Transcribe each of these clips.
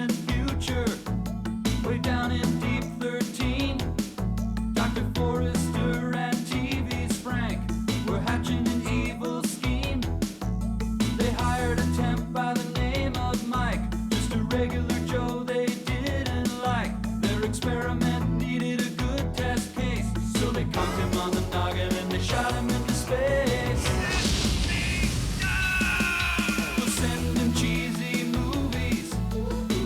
distant future, way down in deep 13. Dr. Forrester and TV's Frank were hatching an evil scheme. They hired a temp by the name of Mike, just a regular Joe they didn't like. Their experiment needed a good test case, so they conked him on the noggin and they shot him into space. We'll send him cheesy movies,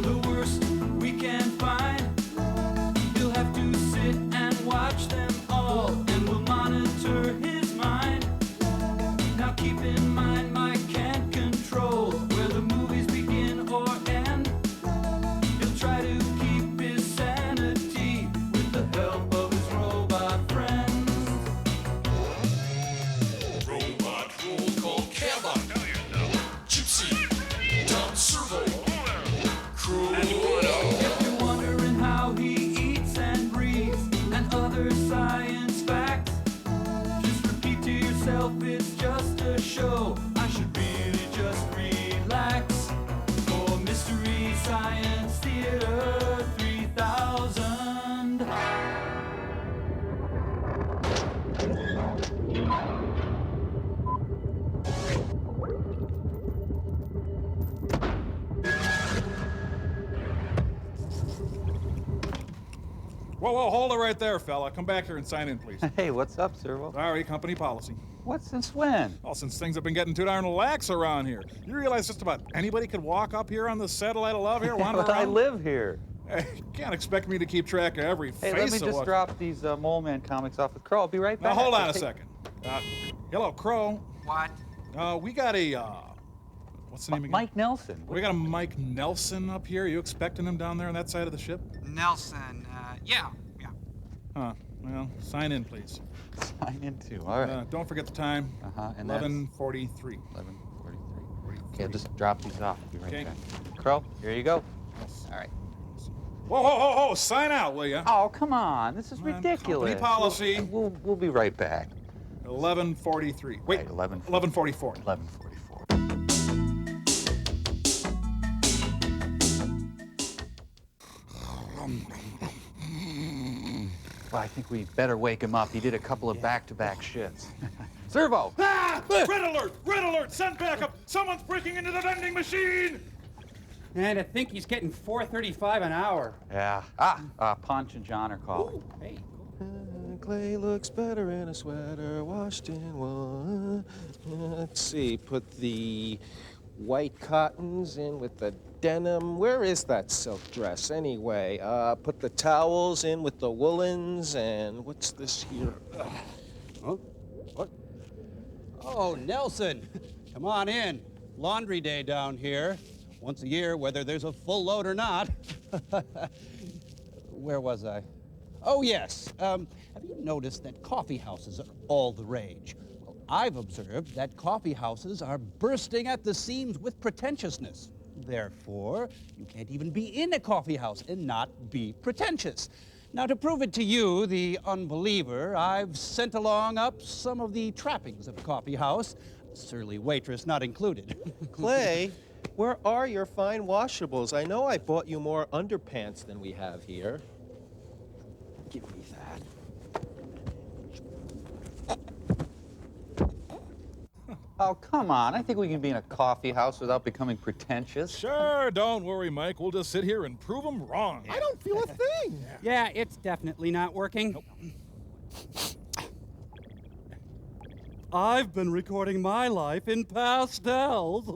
the worst we can find. He'll have to sit and watch them all, and we'll monitor his mind. Now keep in mind, Mike can't control where the movies begin or end. He'll try to keep his sanity with the help of his robot friends. Robot roll called Cabot, Gypsy, Tom Servo, Crow. If you're wondering how he eats and breathes and other science facts, just repeat to yourself it's just a show. I should really just relax. For Mystery Science Theater 3000. Whoa, hold it right there, fella. Come back here and sign in, please. Hey, what's up, Servo? Sorry, company policy. What, since when? Well, since things have been getting too darn lax around here. You realize just about anybody could walk up here on the satellite of love here, wander But around? I live here. Hey, you can't expect me to keep track of every Hey, face let me of just what... drop these Mole Man comics off with Crow. I'll be right back. Now, hold on a Just take- second. Hello, Crow. What? We got a, what's the name again? Mike Nelson. We got a Mike Nelson up here. You expecting him down there on that side of the ship? Nelson, yeah. Huh. Well, sign in, please. Sign in too. All right. Don't forget the time. And that's 11:43. 11:43. Okay, I'll just drop these off. Be right Okay. back. Crow, here you go. All right. Whoa, sign out, will ya? Oh, come on. This is Come on, ridiculous. company policy. We'll be right back. 11:43. Wait, Right, 11. 11:44. 11:44. Well, I think we better wake him up. He did a couple of back-to-back shits. Servo! Ah! Red alert! Red alert! Send backup! Someone's breaking into the vending machine! And I think he's getting $4.35 an hour. Yeah. Punch and John are calling. Ooh, hey. Clay looks better in a sweater washed in one. Let's see, put the white cottons in with the denim. Where is that silk dress anyway? Put the towels in with the woolens, and what's this here? Oh, what? Oh, Nelson, come on in. Laundry day down here. Once a year, whether there's a full load or not. Where was I? Oh, yes. Have you noticed that coffee houses are all the rage? Well, I've observed that coffee houses are bursting at the seams with pretentiousness. Therefore, you can't even be in a coffee house and not be pretentious. Now, to prove it to you, the unbeliever, I've sent along up some of the trappings of a coffee house, surly waitress not included. Clay, where are your fine washables? I know I bought you more underpants than we have here. Give me that. Oh, come on. I think we can be in a coffee house without becoming pretentious. Sure, don't worry, Mike. We'll just sit here and prove them wrong. I don't feel a thing. Yeah, it's definitely not working. I've been recording my life in pastels.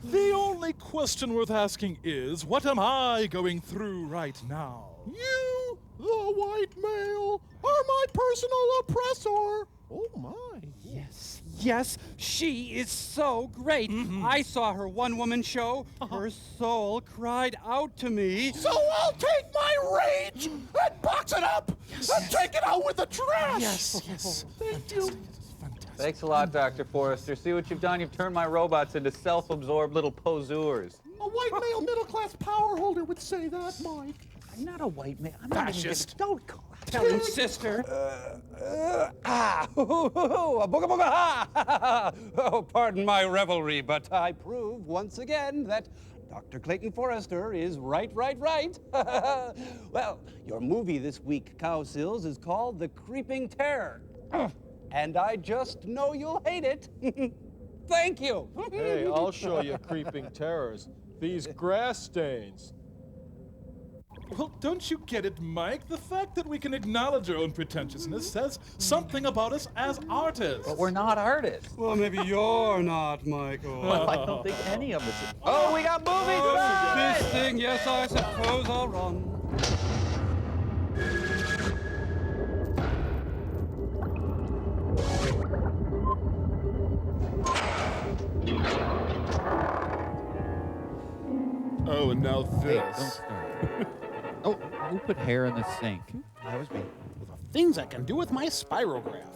The only question worth asking is, what am I going through right now? You, the white male, are my personal oppressor. Oh, my. Yes, she is so great. I saw her one-woman show. Her soul cried out to me. So I'll take my rage and box it up and take it out with the trash. Yes. Thank you. Thanks a lot, Dr. Forrester. See what you've done? You've turned my robots into self-absorbed little poseurs. A white male middle-class power holder would say that, Mike. I'm not a white man. I'm not even don't call Tell him, sister. a booga booga ha! Oh, pardon my revelry, but I prove once again that Dr. Clayton Forrester is right. Well, your movie this week, Cow Sills, is called The Creeping Terror. And I just know you'll hate it. Thank you. Hey, I'll show you creeping terrors. These grass stains. Well, don't you get it, Mike? The fact that we can acknowledge our own pretentiousness says something about us as artists. But we're not artists. Well, maybe you're not, Michael. Well, I don't think any of us. Oh, we got movies! This thing, yes, I suppose I'll run. Oh, and now Hey, don't this. start. Oh, who put hair in the sink? That was me. The things I can do with my spirograph.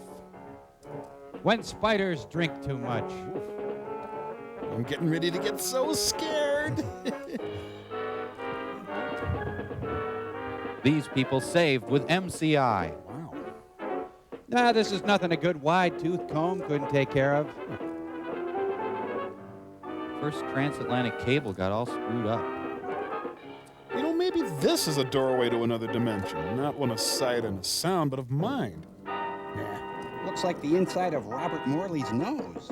When spiders drink too much. I'm getting ready to get so scared. These people saved with MSTie. Wow. Nah, this is nothing a good wide-tooth comb couldn't take care of. First transatlantic cable got all screwed up. You know, maybe this is a doorway to another dimension. Not one of sight and a sound, but of mind. Looks like the inside of Robert Morley's nose.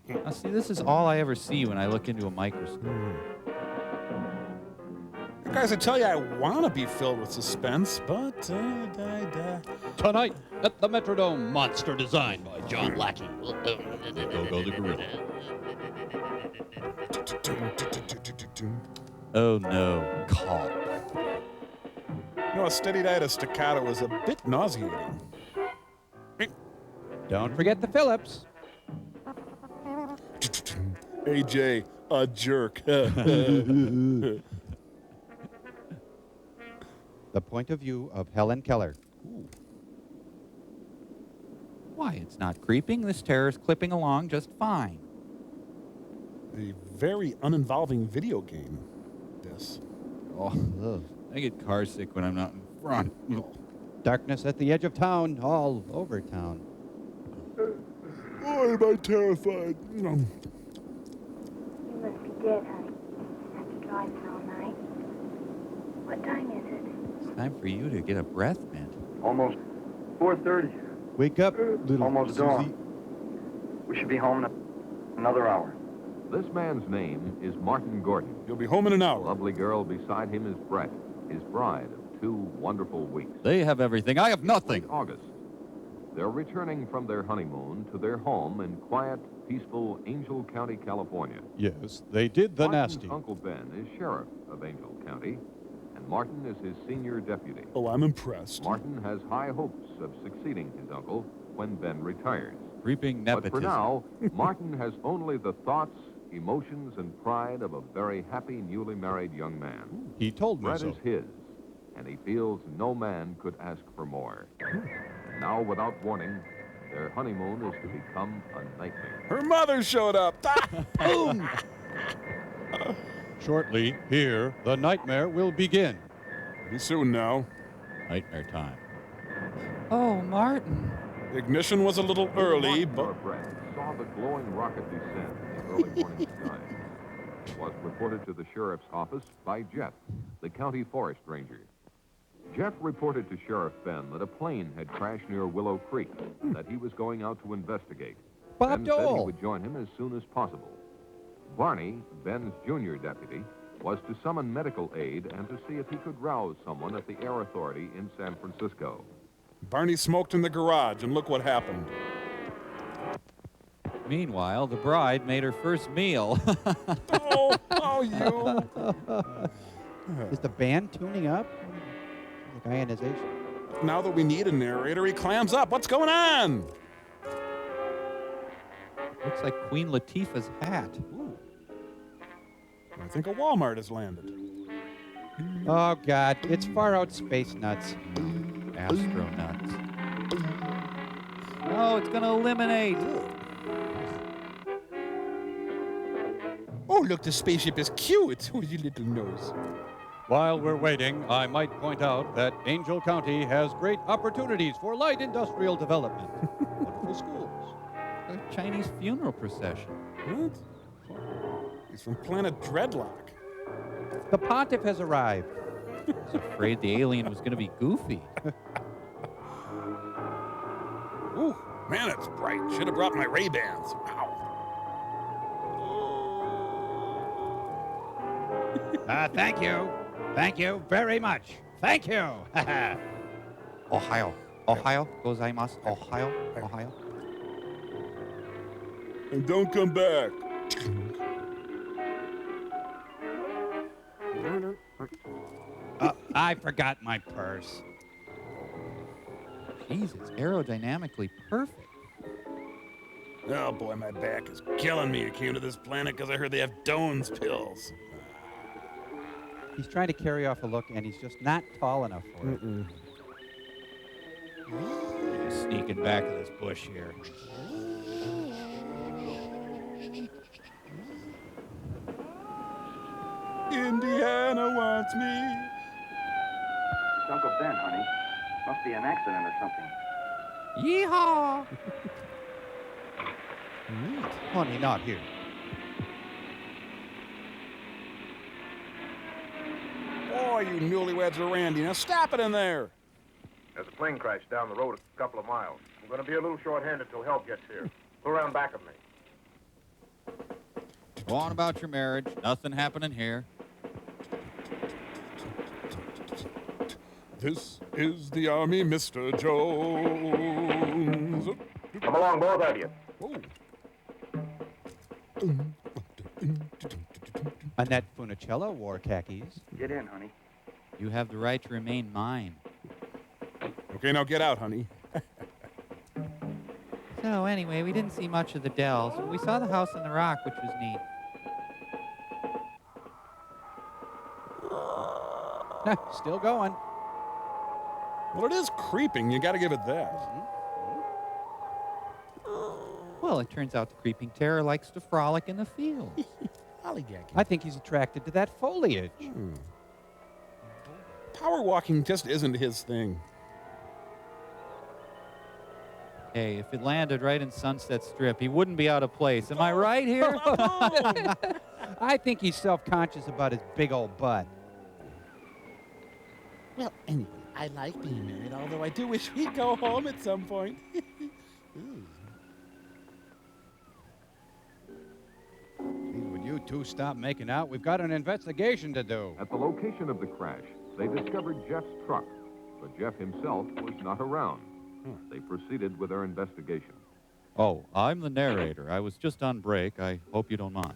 Now, see, this is all I ever see when I look into a microscope. Guys, I tell you, I want to be filled with suspense, but Tonight at the Metrodome, monster designed by John Lackey. Go the Gorilla. Oh no, call. You know, a steady diet of staccato is a bit nauseating. Don't forget the Phillips. AJ, a jerk. The point of view of Helen Keller. Why, it's not creeping. This terror's clipping along just fine. A very uninvolving video game, this. Oh, I get car sick when I'm not in front. Darkness at the edge of town, all over town. Oh, am I terrified? You must be dead, honey. After driving all night. What time is it? It's time for you to get a breath mint. Almost 4:30. Wake up, little Almost Susie. dawn. We should be home in another hour. This man's name is Martin Gordon. You'll be home in an The hour. lovely girl beside him is Brett, his bride of 2 wonderful weeks. They have everything. I have nothing. Late August. They're returning from their honeymoon to their home in quiet, peaceful Angel County, California. Yes, they did the Martin's nasty. Uncle Ben is sheriff of Angel County, and Martin is his senior deputy. Oh, I'm impressed. Martin has high hopes of succeeding his uncle when Ben retires. Reaping But nepotism. for now, Martin has only the thoughts, emotions, and pride of a very happy, newly married young man. He told me Brett so. is his, and he feels no man could ask for more. Now, without warning, their honeymoon is to become a nightmare. Her mother showed up. Boom! Shortly, here, the nightmare will begin. Pretty soon now. Nightmare time. Oh, Martin. Ignition was a little early, Martin but or Brett saw the glowing rocket descend in the early morning sky. It was reported to the sheriff's office by Jeff, the county forest ranger. Jeff reported to Sheriff Ben that a plane had crashed near Willow Creek and that he was going out to investigate. Bob Ben said he Dole. would join him as soon as possible. Barney, Ben's junior deputy, was to summon medical aid and to see if he could rouse someone at the Air Authority in San Francisco. Barney smoked in the garage, and look what happened. Meanwhile, the bride made her first meal. You. Is the band tuning up? Like ionization. Now that we need a narrator, he clams up. What's going on? Looks like Queen Latifah's hat. Ooh. I think a Walmart has landed. Oh, God, it's far out space nuts. Astronauts. Oh, it's gonna eliminate. Oh, look, the spaceship is cute. Oh, you little nose. While we're waiting, I might point out that Angel County has great opportunities for light industrial development. Wonderful schools. A Chinese funeral procession. What? He's from planet Dreadlock. The pontiff has arrived. I was afraid the alien was going to be goofy. Ooh, man, it's bright. Should have brought my Ray-Bans. Ow. Thank you. Thank you very much. Thank you. Ohio. Ohio. Gozaimasu. Ohio. Ohio. And don't come back. I forgot my purse. Jeez, it's aerodynamically perfect. Oh boy, my back is killing me. I came to this planet because I heard they have Doan's pills. He's trying to carry off a look, and he's just not tall enough for it. Sneaking back of this bush here. Indiana wants me. It's Uncle Ben, honey. Must be an accident or something. Yeehaw! Honey, not here. Boy, you newlyweds are randy. Now stop it in there. There's a plane crash down the road a couple of miles. I'm going to be a little short-handed till help gets here. Go around back of me. Go on about your marriage. Nothing happening here. This is the Army, Mr. Jones. Come along, both of you. Whoa. Annette Funicello wore khakis. Get in, honey. You have the right to remain mine. Okay, now get out, honey. So anyway, we didn't see much of the Dells. We saw the house on the rock, which was neat. Still going. Well, it is creeping. You got to give it that. Well, it turns out the creeping terror likes to frolic in the fields. Lollygagging. I think he's attracted to that foliage. Power walking just isn't his thing. Hey, if it landed right in Sunset Strip, he wouldn't be out of place. Am I right here? I think he's self-conscious about his big old butt. Well, anyway, I like being married, although I do wish we'd go home at some point. Would you two stop making out? We've got an investigation to do. At the location of the crash, they discovered Jeff's truck, but Jeff himself was not around. They proceeded with their investigation. Oh, I'm the narrator. I was just on break. I hope you don't mind.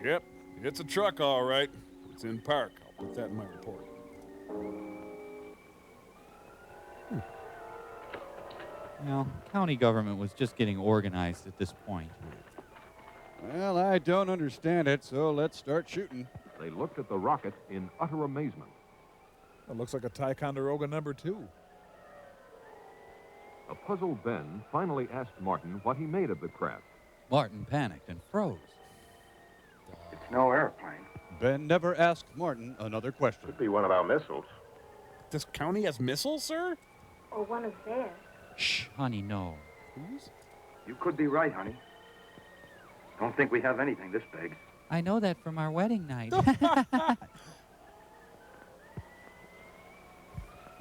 Yep, it's a truck, all right. It's in park. I'll put that in my report. Well, county government was just getting organized at this point. Well, I don't understand it, so let's start shooting. They looked at the rocket in utter amazement. That looks like a Ticonderoga number 2. A puzzled Ben finally asked Martin what he made of the craft. Martin panicked and froze. It's no airplane. Ben never asked Martin another question. Could be one of our missiles. This county has missiles, sir? Or one of theirs. Shh, honey, no. Whose? You could be right, honey. Don't think we have anything this big. I know that from our wedding night.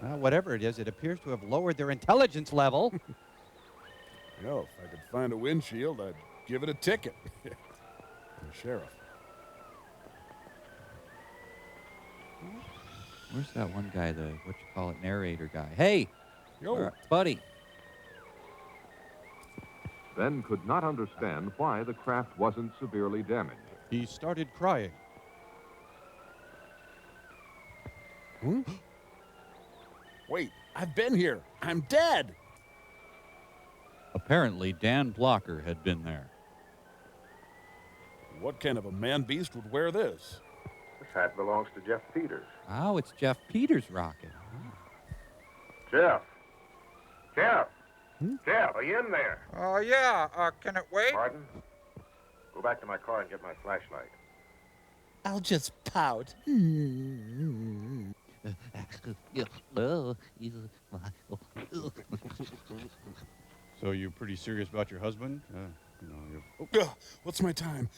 Well, whatever it is, it appears to have lowered their intelligence level. You know, if I could find a windshield, I'd give it a ticket. Sheriff. Where's that one guy, the, narrator guy? Hey! Yo. Buddy. Ben could not understand why the craft wasn't severely damaged. He started crying. Wait, I've been here. I'm dead. Apparently, Dan Blocker had been there. What kind of a man-beast would wear this? This hat belongs to Jeff Peters. Oh, it's Jeff Peters' rocket. Jeff! Jeff! Jeff, are you in there? Yeah. Can it wait? Martin, go back to my car and get my flashlight. I'll just pout. So you're pretty serious about your husband? What's my time?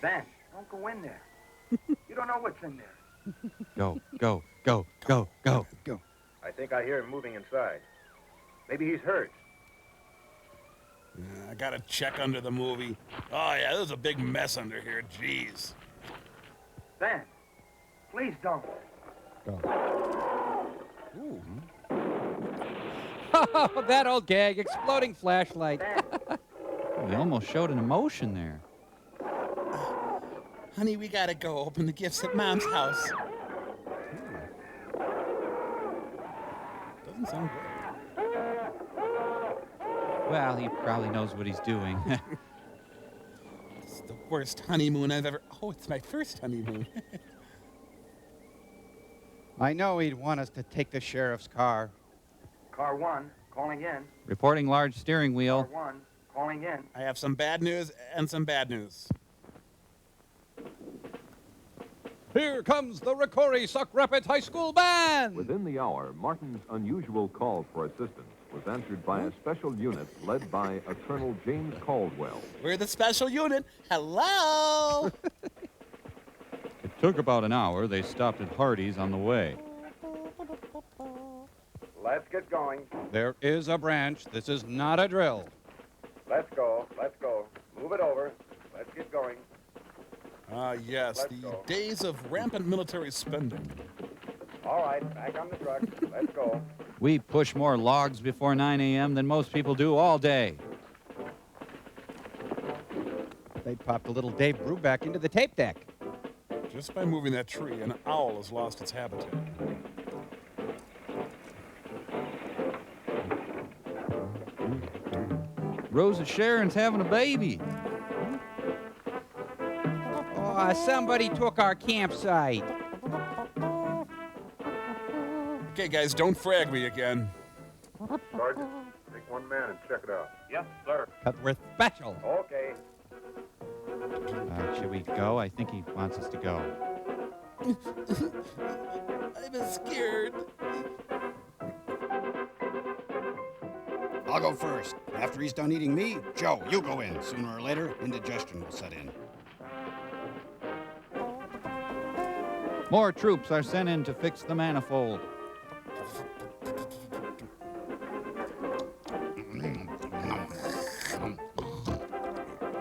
Ben, don't go in there. You don't know what's in there. Go, go, go, go, go. Go. I think I hear him moving inside. Maybe he's hurt. I gotta check under the movie. Oh, yeah, there's a big mess under here. Jeez. Ben, please don't. Ooh. Oh, that old gag, exploding flashlight. We almost showed an emotion there. Honey, we gotta go open the gifts at Mom's house. Doesn't sound good. Well, he probably knows what he's doing. It's the worst honeymoon I've ever... Oh, it's my first honeymoon. I know he'd want us to take the sheriff's car. Car 1, calling in. Reporting large steering wheel. Car 1, calling in. I have some bad news and some bad news. Here comes the Ricori Suck Rapids High School Band! Within the hour, Martin's unusual call for assistance was answered by a special unit led by a Colonel James Caldwell. We're the special unit. Hello! It took about an hour. They stopped at Hardee's on the way. Let's get going. There is a branch. This is not a drill. Let's go. Let's go. Move it over. Let's get going. Ah, yes, Let's the go. days of rampant military spending. All right, back on the truck. Let's go. We push more logs before 9 a.m. than most people do all day. They popped a little Dave Brubeck into the tape deck. Just by moving that tree, an owl has lost its habitat. Rosa Sharon's having a baby. Oh, somebody took our campsite. Okay, guys, don't frag me again. Sergeant, take one man and check it out. Yes, sir. Cutworth Special. Okay. Should we go? I think he wants us to go. I'm scared. I'll go first. After he's done eating me, Joe, you go in. Sooner or later, indigestion will set in. More troops are sent in to fix the manifold.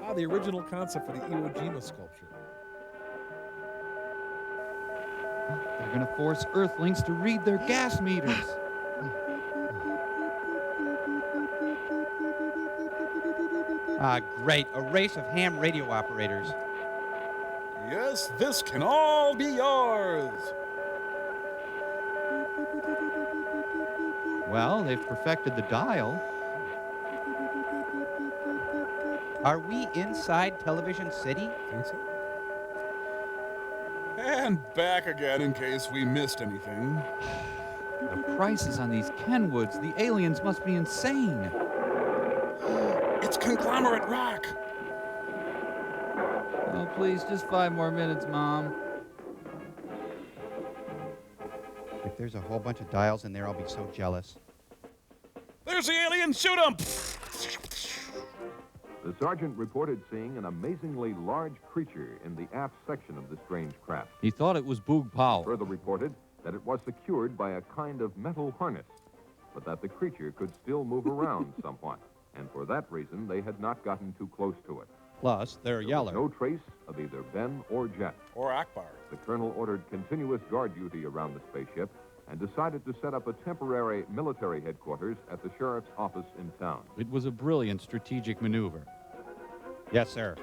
Ah, the original concept for the Iwo Jima sculpture. They're going to force Earthlings to read their gas meters. Ah, great. A race of ham radio operators. Yes, this can all be yours. Well, they've perfected the dial. Are we inside Television City? Think so? And back again in case we missed anything. The prices on these Kenwoods, the aliens must be insane. It's conglomerate rock. Oh, please, just 5 more minutes, Mom. If there's a whole bunch of dials in there, I'll be so jealous. There's the alien, shoot him! The sergeant reported seeing an amazingly large creature in the aft section of the strange craft. He thought it was Boog Powell. Further reported that it was secured by a kind of metal harness, but that the creature could still move around somewhat, and for that reason they had not gotten too close to it. Plus, they're There was yeller. no trace of either Ben or Jet. Or Akbar. The colonel ordered continuous guard duty around the spaceship and decided to set up a temporary military headquarters at the sheriff's office in town. It was a brilliant strategic maneuver. Yes, sir.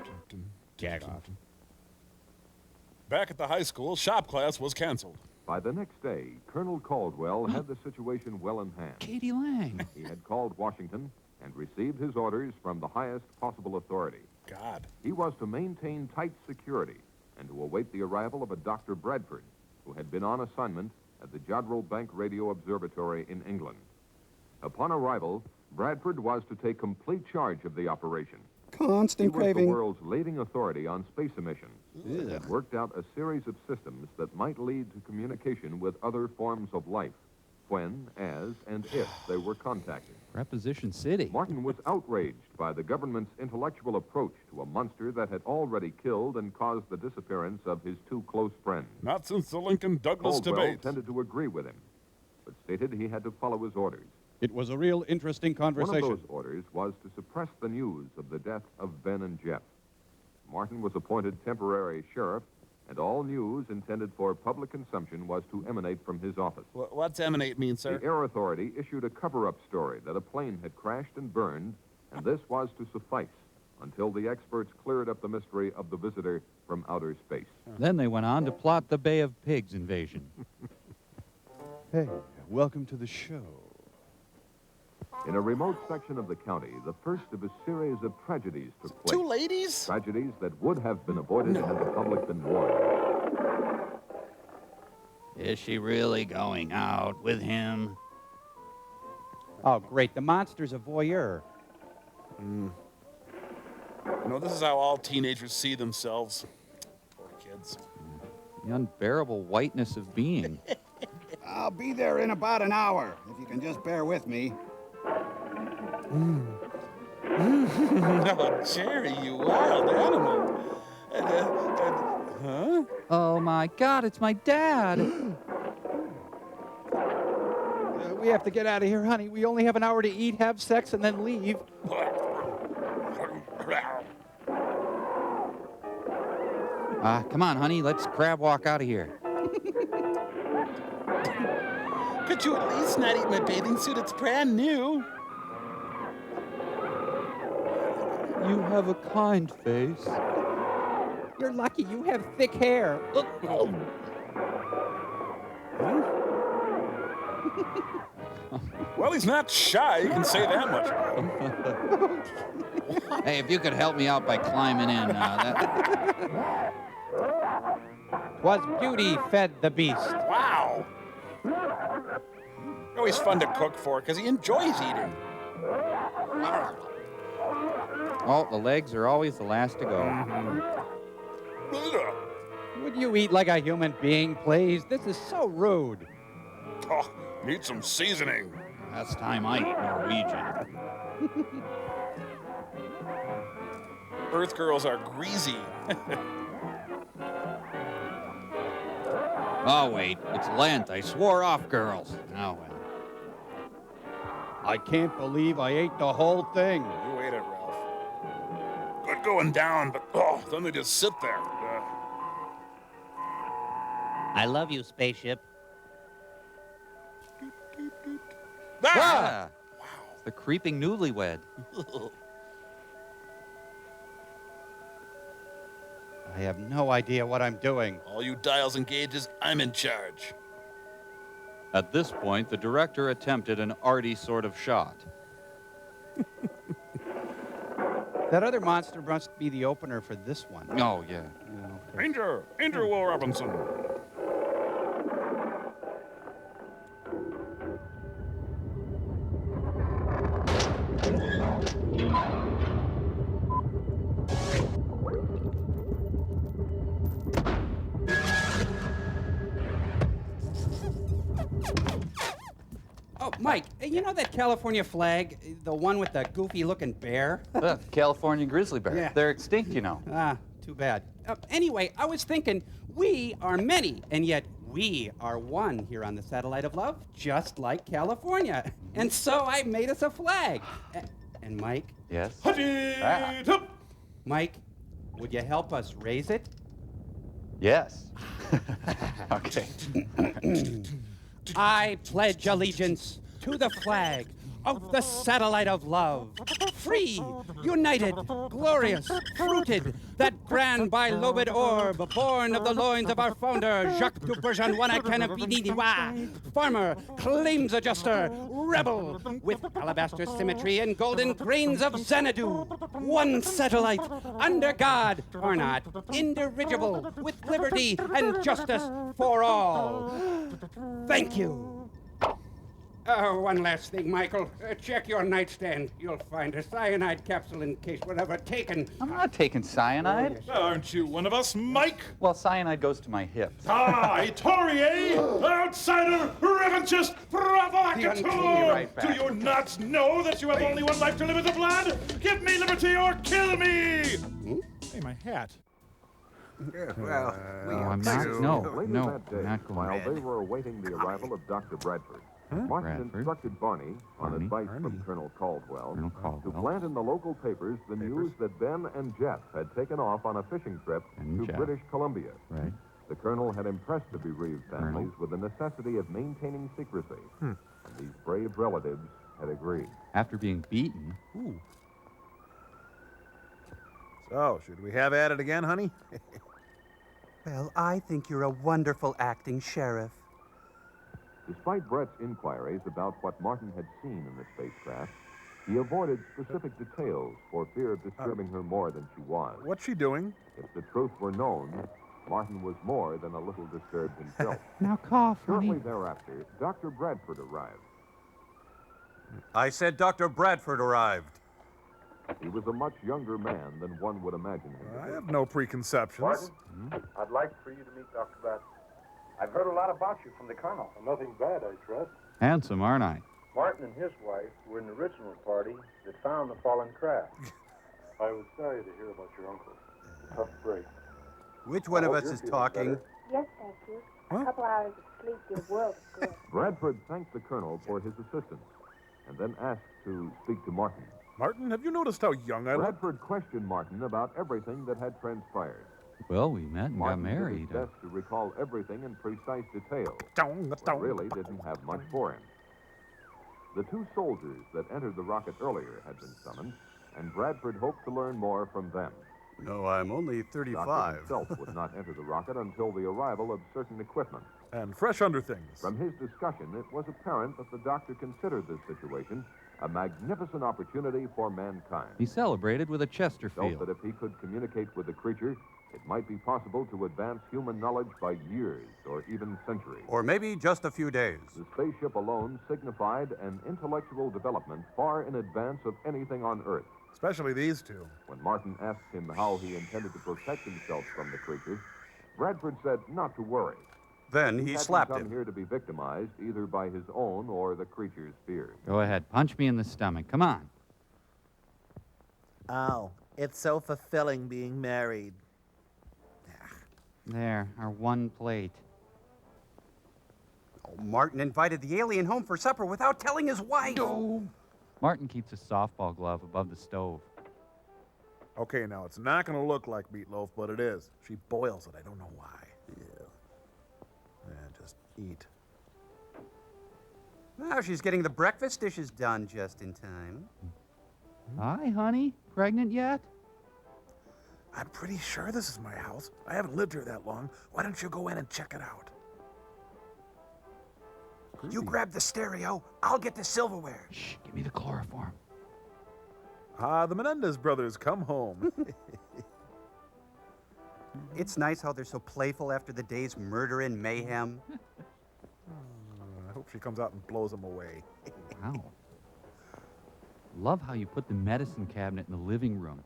Jag off. Back at the high school, shop class was canceled. By the next day, Colonel Caldwell had the situation well in hand. Katie Lang. He had called Washington and received his orders from the highest possible authority. God. He was to maintain tight security and to await the arrival of a Dr. Bradford, who had been on assignment at the Jodrell Bank Radio Observatory in England. Upon arrival, Bradford was to take complete charge of the operation. Constant He was craving. the world's leading authority on space emissions and had worked out a series of systems that might lead to communication with other forms of life. when, as, and if they were contacted. Preposition City. Martin was outraged by the government's intellectual approach to a monster that had already killed and caused the disappearance of his two close friends. Not since the Lincoln-Douglas Caldwell debate. tended to agree with him, but stated he had to follow his orders. It was a real interesting conversation. One of those orders was to suppress the news of the death of Ben and Jeff. Martin was appointed temporary sheriff, and all news intended for public consumption was to emanate from his office. What's emanate mean, sir? The Air Authority issued a cover-up story that a plane had crashed and burned, and this was to suffice until the experts cleared up the mystery of the visitor from outer space. Then they went on to plot the Bay of Pigs invasion. Hey, welcome to the show. In a remote section of the county, the first of a series of tragedies took place. Two ladies? Tragedies that would have been avoided had the public been warned. Is she really going out with him? Oh, great. The monster's a voyeur. You know, this is how all teenagers see themselves. Poor kids. The unbearable whiteness of being. I'll be there in about an hour, if you can just bear with me. Oh, Jerry, you wild animal. Huh? Oh, my God, it's my dad. We have to get out of here, honey. We only have an hour to eat, have sex, and then leave. Come on, honey, let's crab walk out of here. Could you at least not eat my bathing suit? It's brand new. You have a kind face. You're lucky you have thick hair. Well, he's not shy. You can say that much. Hey, if you could help me out by climbing in, that... 'Twas beauty fed the beast. Wow. Always fun to cook for because he enjoys eating. Oh, the legs are always the last to go. Would you eat like a human being, please? This is so rude. Oh, need some seasoning. Last time I ate Norwegian. Earth girls are greasy. Oh, wait, it's Lent. I swore off girls. Oh, well. I can't believe I ate the whole thing. You ate it, Ralph. Good going down, but then they just sit there. I love you, spaceship. Ah! Wow. The creeping newlywed. I have no idea what I'm doing. All you dials and gauges, I'm in charge. At this point, the director attempted an arty sort of shot. That other monster must be the opener for this one. Oh, yeah. Ranger Will Robinson. Oh, Mike, you know that California flag, the one with the goofy-looking bear? California grizzly bear. Yeah. They're extinct, you know. Ah, too bad. Anyway, I was thinking, we are many, and yet we are one here on the Satellite of Love, just like California. And so I made us a flag. And Mike? Yes? Mike, would you help us raise it? Yes. Okay. I pledge allegiance to the flag of the Satellite of Love. Free, united, glorious, fruited, that grand bilobed orb, born of the loins of our founder, Jacques du Bourgeon, farmer, claims adjuster, rebel, with alabaster symmetry and golden grains of Xanadu. One satellite, under God, or not, indirigible, with liberty and justice for all. Thank you. One last thing, Michael. Check your nightstand. You'll find a cyanide capsule in case we're ever taken. I'm not taking cyanide. Aren't you one of us, Mike? Well, cyanide goes to my hips. Tourier, outsider, revanchist, provocateur! Right back. Do you not know that you have only one life to live in the blood? Give me liberty or kill me! Hey, my hat. Well, I'm not. No, Later no, that day, I'm not going. while they were awaiting the arrival of Dr. Bradford, Martin instructed Barney, on advice from Colonel Caldwell, to plant in the local papers the news that Ben and Jeff had taken off on a fishing trip to British Columbia. Right. The colonel had impressed the bereaved families with the necessity of maintaining secrecy, and these brave relatives had agreed. After being beaten. Ooh. So, should we have at it again, honey? Well, I think you're a wonderful acting sheriff. Despite Brett's inquiries about what Martin had seen in the spacecraft, he avoided specific details for fear of disturbing her more than she was. What's she doing? If the truth were known, Martin was more than a little disturbed himself. Now cough, Shortly honey. thereafter, Dr. Bradford arrived. I said Dr. Bradford arrived. He was a much younger man than one would imagine him to I be. have no preconceptions. Martin, I'd like for you to meet Dr. Bradford. I've heard a lot about you from the colonel. Nothing bad, I trust. Handsome, aren't I? Martin and his wife were in the original party that found the fallen craft. I was sorry to hear about your uncle. Tough break. Which one of us is talking? Yes, thank you. A couple hours of sleep did a world of good. Bradford thanked the colonel for his assistance and then asked to speak to Martin. Martin, have you noticed how young I look? Bradford questioned Martin about everything that had transpired. Well, we met and Martin got married. did his best to recall everything in precise detail, but really didn't have much for him. The two soldiers that entered the rocket earlier had been summoned, and Bradford hoped to learn more from them. No, I'm only 35. Doctor himself would not enter the rocket until the arrival of certain equipment. And fresh underthings. From his discussion, it was apparent that the doctor considered this situation a magnificent opportunity for mankind. He celebrated with a Felt Chesterfield. that if he could communicate with the creature, it might be possible to advance human knowledge by years or even centuries. Or maybe just a few days. The spaceship alone signified an intellectual development far in advance of anything on Earth. Especially these two. When Martin asked him how he intended to protect himself from the creature, Bradford said not to worry. Then he slapped hadn't come him. here to be victimized either by his own or the creature's fears. Go ahead, punch me in the stomach. Come on. Oh, it's so fulfilling being married. There, our one plate. Oh, Martin invited the alien home for supper without telling his wife. No. Martin keeps a softball glove above the stove. Okay, now, it's not going to look like meatloaf, but it is. She boils it. I don't know why. Yeah, just eat. Now she's getting the breakfast dishes done just in time. Hi, honey. Pregnant yet? I'm pretty sure this is my house. I haven't lived here that long. Why don't you go in and check it out? You grab the stereo, I'll get the silverware. Shh, give me the chloroform. The Menendez brothers come home. It's nice how they're so playful after the day's murder and mayhem. I hope she comes out and blows them away. Wow. Love how you put the medicine cabinet in the living room.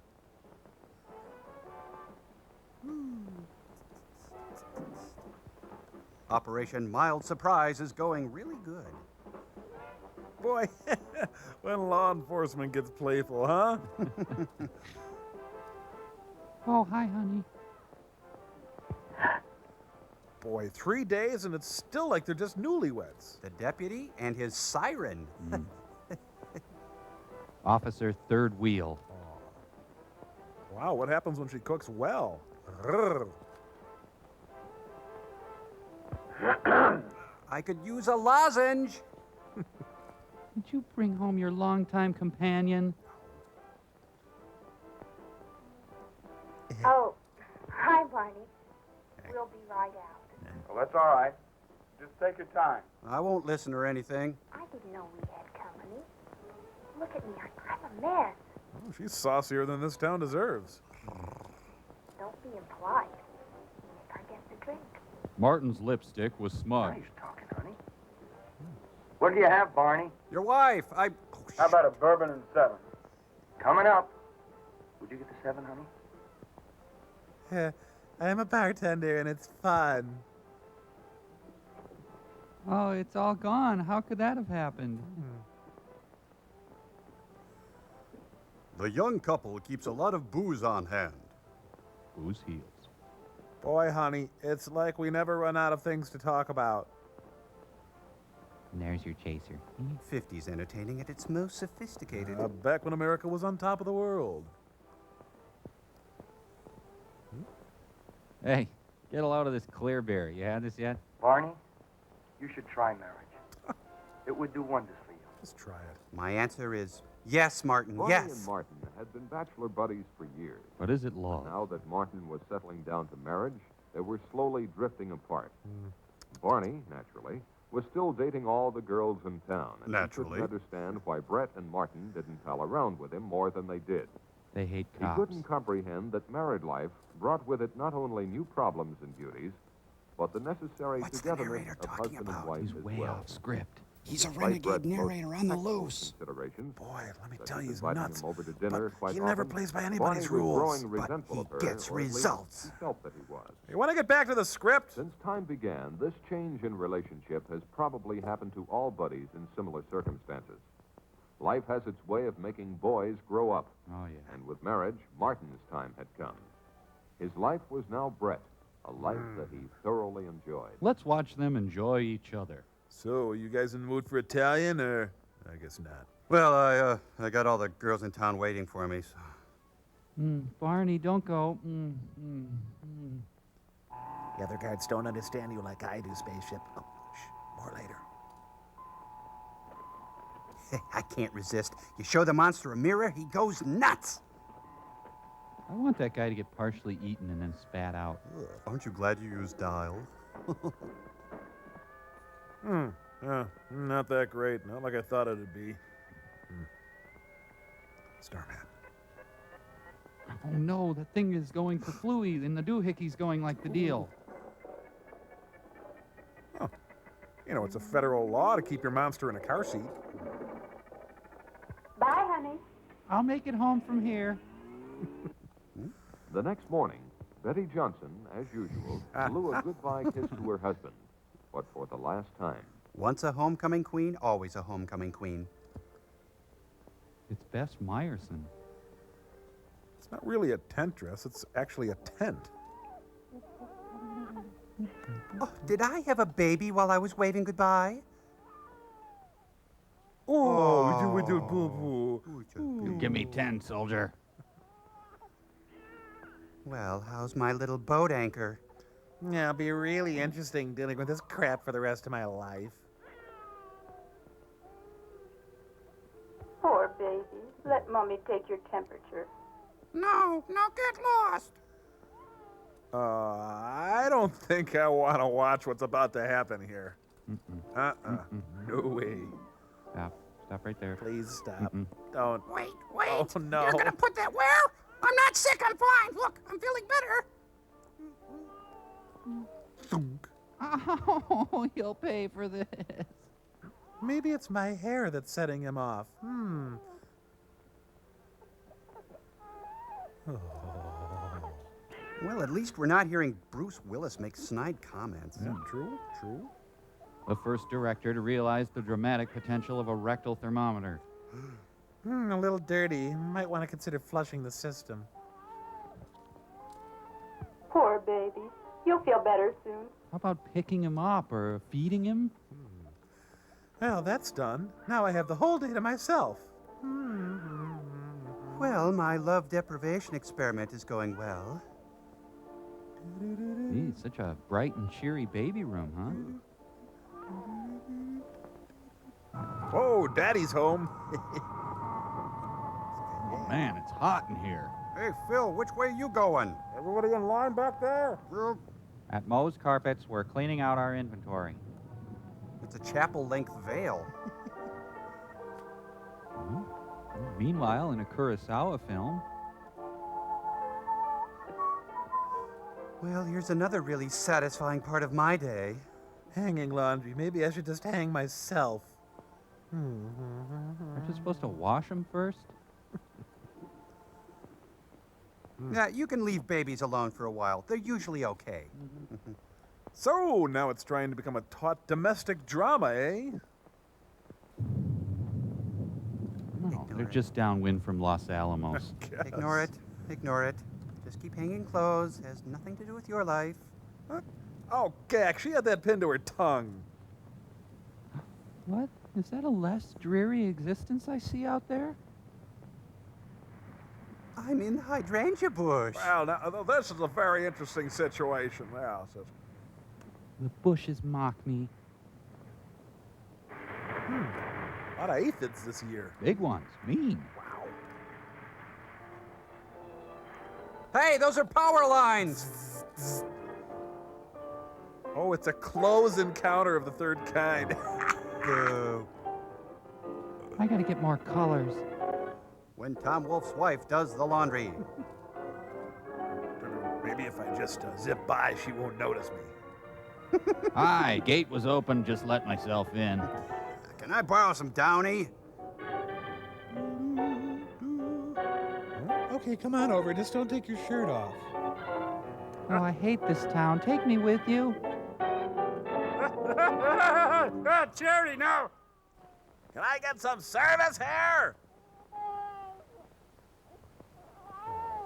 Operation Mild Surprise is going really good. Boy, when law enforcement gets playful, huh? Oh, hi, honey. Boy, 3 days and it's still like they're just newlyweds. The deputy and his siren. Officer, third wheel. Wow, what happens when she cooks well? I could use a lozenge. Did you bring home your longtime companion? Oh, hi, Barney. We'll be right out. Well, that's all right. Just take your time. I won't listen or anything. I didn't know we had company. Look at me, I'm a mess. Oh, she's saucier than this town deserves. Don't be impolite. If I get the drink. Martin's lipstick was smudged. Nice talking, honey. What do you have, Barney? Your wife. How about a bourbon and 7? Coming up. Would you get the 7, honey? I'm a bartender and it's fun. Oh, it's all gone. How could that have happened? The young couple keeps a lot of booze on hand. Booze heals. Boy, honey, it's like we never run out of things to talk about. And there's your chaser. 50's entertaining at its most sophisticated. Back when America was on top of the world. Hey, get a load of this clear beer. You had this yet? Barney, you should try marriage. It would do wonders for you. Just try it. My answer is yes, Martin, Barney yes. and Martin had been bachelor buddies for years. But is it law? Now that Martin was settling down to marriage, they were slowly drifting apart. Barney, naturally, was still dating all the girls in town. And Naturally. he couldn't understand why Brett and Martin didn't pal around with him more than they did. They hate He cops. couldn't comprehend that married life brought with it not only new problems and duties, but the necessary togetherness of husband and wife He's as way well. off script. He's a Despite renegade Brett's most narrator on the tactful loose. considerations, Boy, let me such tell as you, he's inviting nuts. him over to dinner But quite he never often, plays by anybody's Barney was rules. growing But resentful he of her, gets or at least results. he felt that he was. You want to get back to the script? Since time began, this change in relationship has probably happened to all buddies in similar circumstances. Life has its way of making boys grow up. Oh, yeah. And with marriage, Martin's time had come. His life was now Brett, a life that he thoroughly enjoyed. Let's watch them enjoy each other. So, you guys in the mood for Italian, or I guess not? Well, I got all the girls in town waiting for me, so. Barney, don't go. The other guards don't understand you like I do, Spaceship. Oh, shh, more later. I can't resist. You show the monster a mirror, he goes nuts. I want that guy to get partially eaten and then spat out. Aren't you glad you used dial? Not that great. Not like I thought it'd be. Starman. Oh no, the thing is going for fluey and the doohickey's going like the deal. You know, it's a federal law to keep your monster in a car seat. Bye, honey. I'll make it home from here. The next morning, Betty Johnson, as usual, blew a goodbye kiss to her husband, but for the last time. Once a homecoming queen, always a homecoming queen. It's Bess Meyerson. It's not really a tent dress, it's actually a tent. Oh, did I have a baby while I was waving goodbye? Oh, we do boo-boo. Give me 10, soldier. Well, how's my little boat anchor? Yeah, it'll be really interesting dealing with this crap for the rest of my life. Poor baby. Let Mommy take your temperature. No, get lost. I don't think I want to watch what's about to happen here. No way. Stop right there. Please stop. Don't. Wait. Oh, no. You're gonna put that where? I'm not sick, I'm fine. Look, I'm feeling better. Oh, you'll pay for this. Maybe it's my hair that's setting him off. Well, at least we're not hearing Bruce Willis make snide comments. Yeah, true. The first director to realize the dramatic potential of a rectal thermometer. A little dirty. Might want to consider flushing the system. Poor baby. You'll feel better soon. How about picking him up or feeding him? Well, that's done. Now I have the whole day to myself. Well, my love deprivation experiment is going well. Gee, such a bright and cheery baby room, huh? Whoa, Daddy's home. Oh, man, it's hot in here. Hey, Phil, which way you going? Everybody in line back there? At Moe's Carpets, we're cleaning out our inventory. It's a chapel-length veil. Meanwhile, in a Kurosawa film... Well, here's another really satisfying part of my day. Hanging laundry. Maybe I should just hang myself. Aren't you supposed to wash them first? Yeah, you can leave babies alone for a while. They're usually okay. So, now it's trying to become a taut domestic drama, eh? No, they're just downwind from Los Alamos. Ignore it. Ignore it. Just keep hanging clothes. Has nothing to do with your life. Oh, Gak, she had that pinned to her tongue. What? Is that a less dreary existence I see out there? I'm in the hydrangea bush. Well, now, this is a very interesting situation. Yeah, The bushes mock me. a lot of aphids this year. Big ones. Mean. Hey, those are power lines. Oh, it's a close encounter of the third kind. I gotta get more colors. When Tom Wolf's wife does the laundry. Maybe if I just zip by, she won't notice me. Hi, gate was open, just let myself in. Can I borrow some Downy? Okay, come on over. Just don't take your shirt off. Oh, I hate this town. Take me with you. Charity, no! Can I get some service here?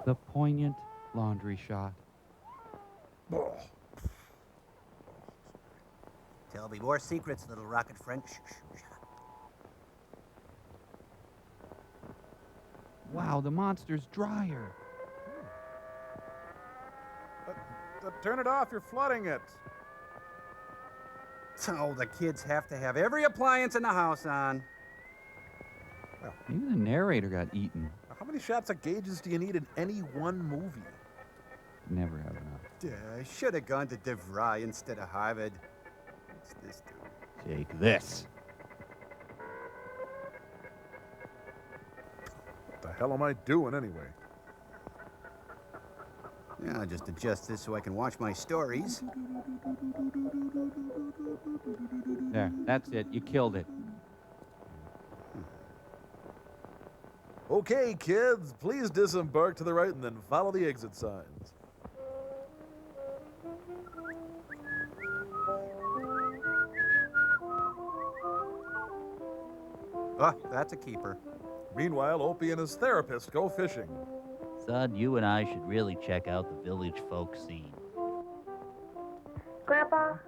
The poignant laundry shot. Tell me more secrets, little rocket friend. Shh, shh, shh. Wow, the monster's dryer. Turn it off, you're flooding it. So the kids have to have every appliance in the house on. Maybe the narrator got eaten. How many shots of gauges do you need in any one movie? Never have enough. I should have gone to DeVry instead of Harvard. What's this do? Take this. What the hell am I doing anyway? Yeah, I'll just adjust this so I can watch my stories. There, that's it. You killed it. Okay, kids, please disembark to the right and then follow the exit signs. Oh, that's a keeper. Meanwhile, Opie and his therapist go fishing. Son, you and I should really check out the village folk scene. Grandpa,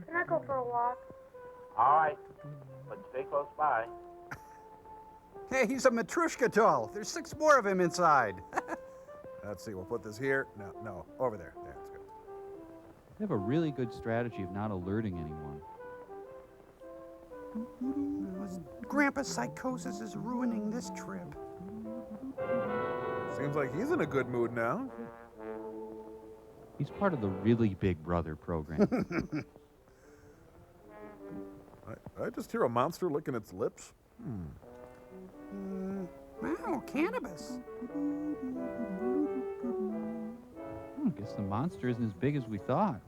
can I go for a walk? All right, but stay close by. Hey, he's a Matryoshka doll. There's 6 more of him inside. Let's see, we'll put this here. No, over there. There, that's good. They have a really good strategy of not alerting anyone. Grandpa's psychosis is ruining this trip. Seems like he's in a good mood now. He's part of the really Big Brother program. I just hear a monster licking its lips. Wow, cannabis. I guess the monster isn't as big as we thought.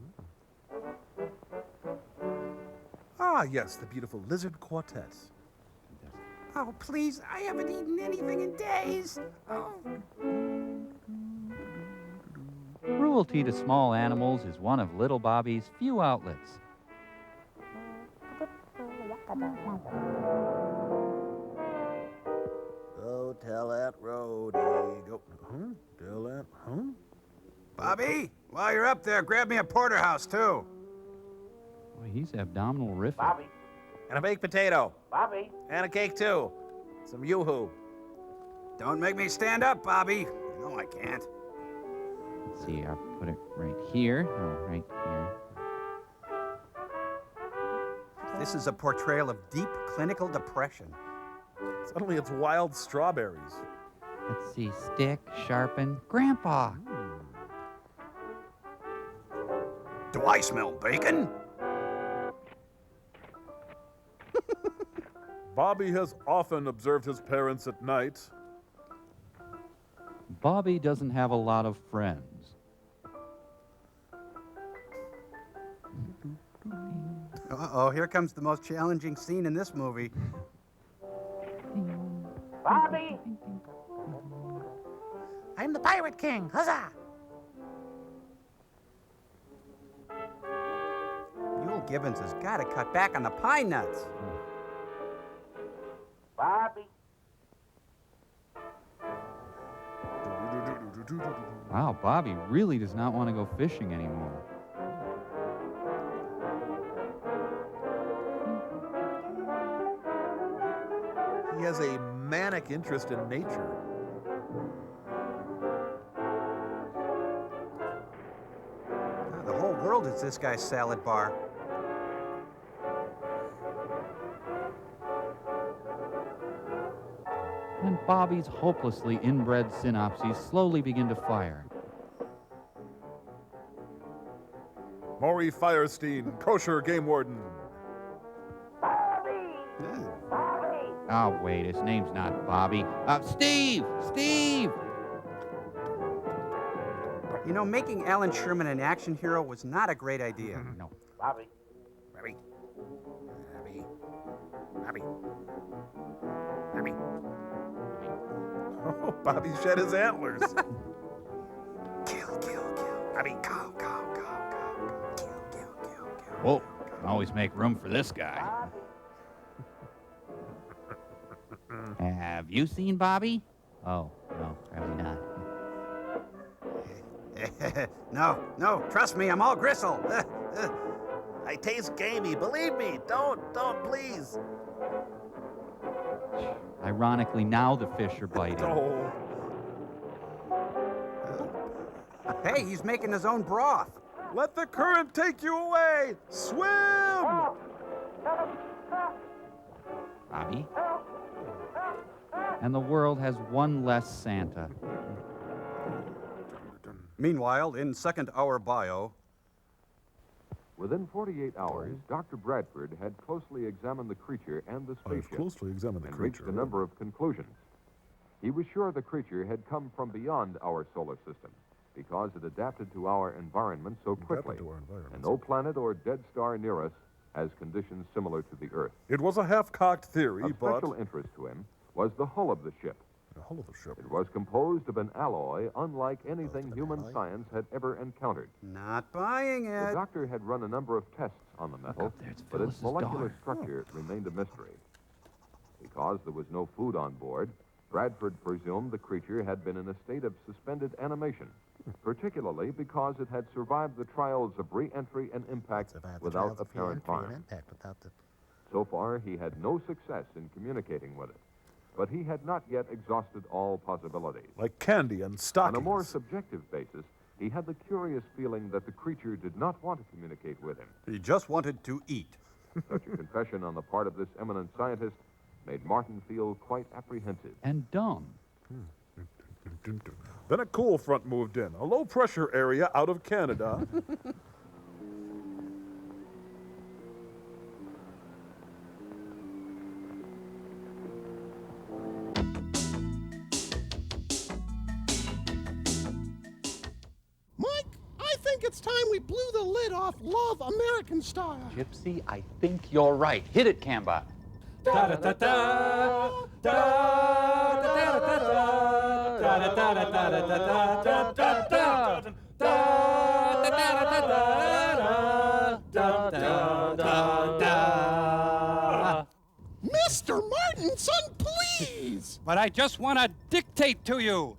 Ah, yes, the beautiful lizard quartet. Oh, please, I haven't eaten anything in days. Oh. Cruelty to small animals is one of Little Bobby's few outlets. Go tell that roadie. Go. Tell that. Bobby, while you're up there, grab me a porterhouse, too. Boy, he's abdominal riffing. Bobby. And a baked potato. Bobby. And a cake, too. Some yoo-hoo. Don't make me stand up, Bobby. You know I can't. Let's see, I'll put it right here. Oh, right here. This is a portrayal of deep clinical depression. Suddenly it's wild strawberries. Let's see, stick, sharpen, Grandpa. Do I smell bacon? Bobby has often observed his parents at night. Bobby doesn't have a lot of friends. Uh-oh, here comes the most challenging scene in this movie. Bobby! I'm the Pirate King. Huzzah! Mule Gibbons has got to cut back on the pine nuts. Bobby! Wow, Bobby really does not want to go fishing anymore. He has a manic interest in nature. The whole world is this guy's salad bar. And Bobby's hopelessly inbred synapses slowly begin to fire. Maury Firestein, kosher game warden. Oh, wait, his name's not Bobby. Steve! Steve! You know, making Alan Sherman an action hero was not a great idea. No. Bobby. Bobby. Bobby. Bobby. Bobby. Oh, Bobby shed his antlers. Kill. Bobby, go. Kill. Whoa, always make room for this guy. Have you seen Bobby? Oh, no, probably not. No, trust me, I'm all gristle. I taste gamey. Believe me. Don't, please. Ironically, now the fish are biting. Oh. Hey, he's making his own broth. Let the current take you away. Swim! Bobby? And the world has one less Santa. Meanwhile, in second hour bio. Within 48 hours, Dr. Bradford had closely examined the creature and the spaceship and reached a number of conclusions. He was sure the creature had come from beyond our solar system because it adapted to our environment so quickly, and no planet or dead star near us has conditions similar to the Earth. It was a half-cocked theory, Of special interest to him was the hull of the ship. The hull of the ship. It was composed of an alloy unlike anything human science had ever encountered. Not buying The it. doctor had run a number of tests on the metal, but its molecular structure remained a mystery. Because there was no food on board, Bradford presumed the creature had been in a state of suspended animation, particularly because it had survived the trials of re-entry and impact without apparent harm. So far, he had no success in communicating with it, but he had not yet exhausted all possibilities. Like candy and stockings. On a more subjective basis, he had the curious feeling that the creature did not want to communicate with him. He just wanted to eat. Such a confession on the part of this eminent scientist made Martin feel quite apprehensive. And dumb. Then a cool front moved in, a low-pressure area out of Canada. Mike, I think it's time we blew the lid off Love American Style. Gypsy, I think you're right. Hit it, Cambot. Mr. Martinson, please! But I just want to dictate to you.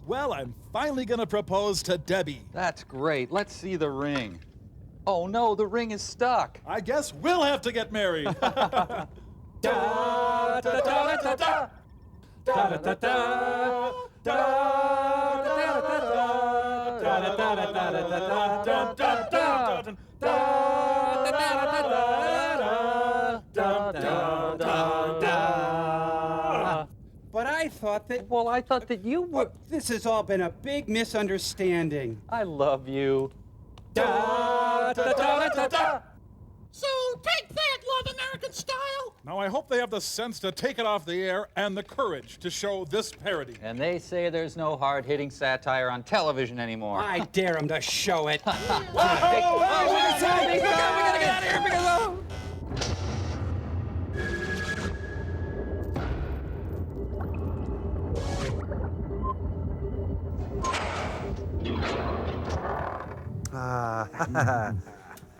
Well, I'm finally gonna propose to Debbie. That's great. Let's see the ring. Oh no, the ring is stuck. I guess we'll have to get married. But I thought that... Well, I thought that you were... This has all been a big misunderstanding. I love you. So take that, Love American American style? Now, I hope they have the sense to take it off the air and the courage to show this parody. And they say there's no hard-hitting satire on television anymore. I dare them to show it. We gotta get out of here because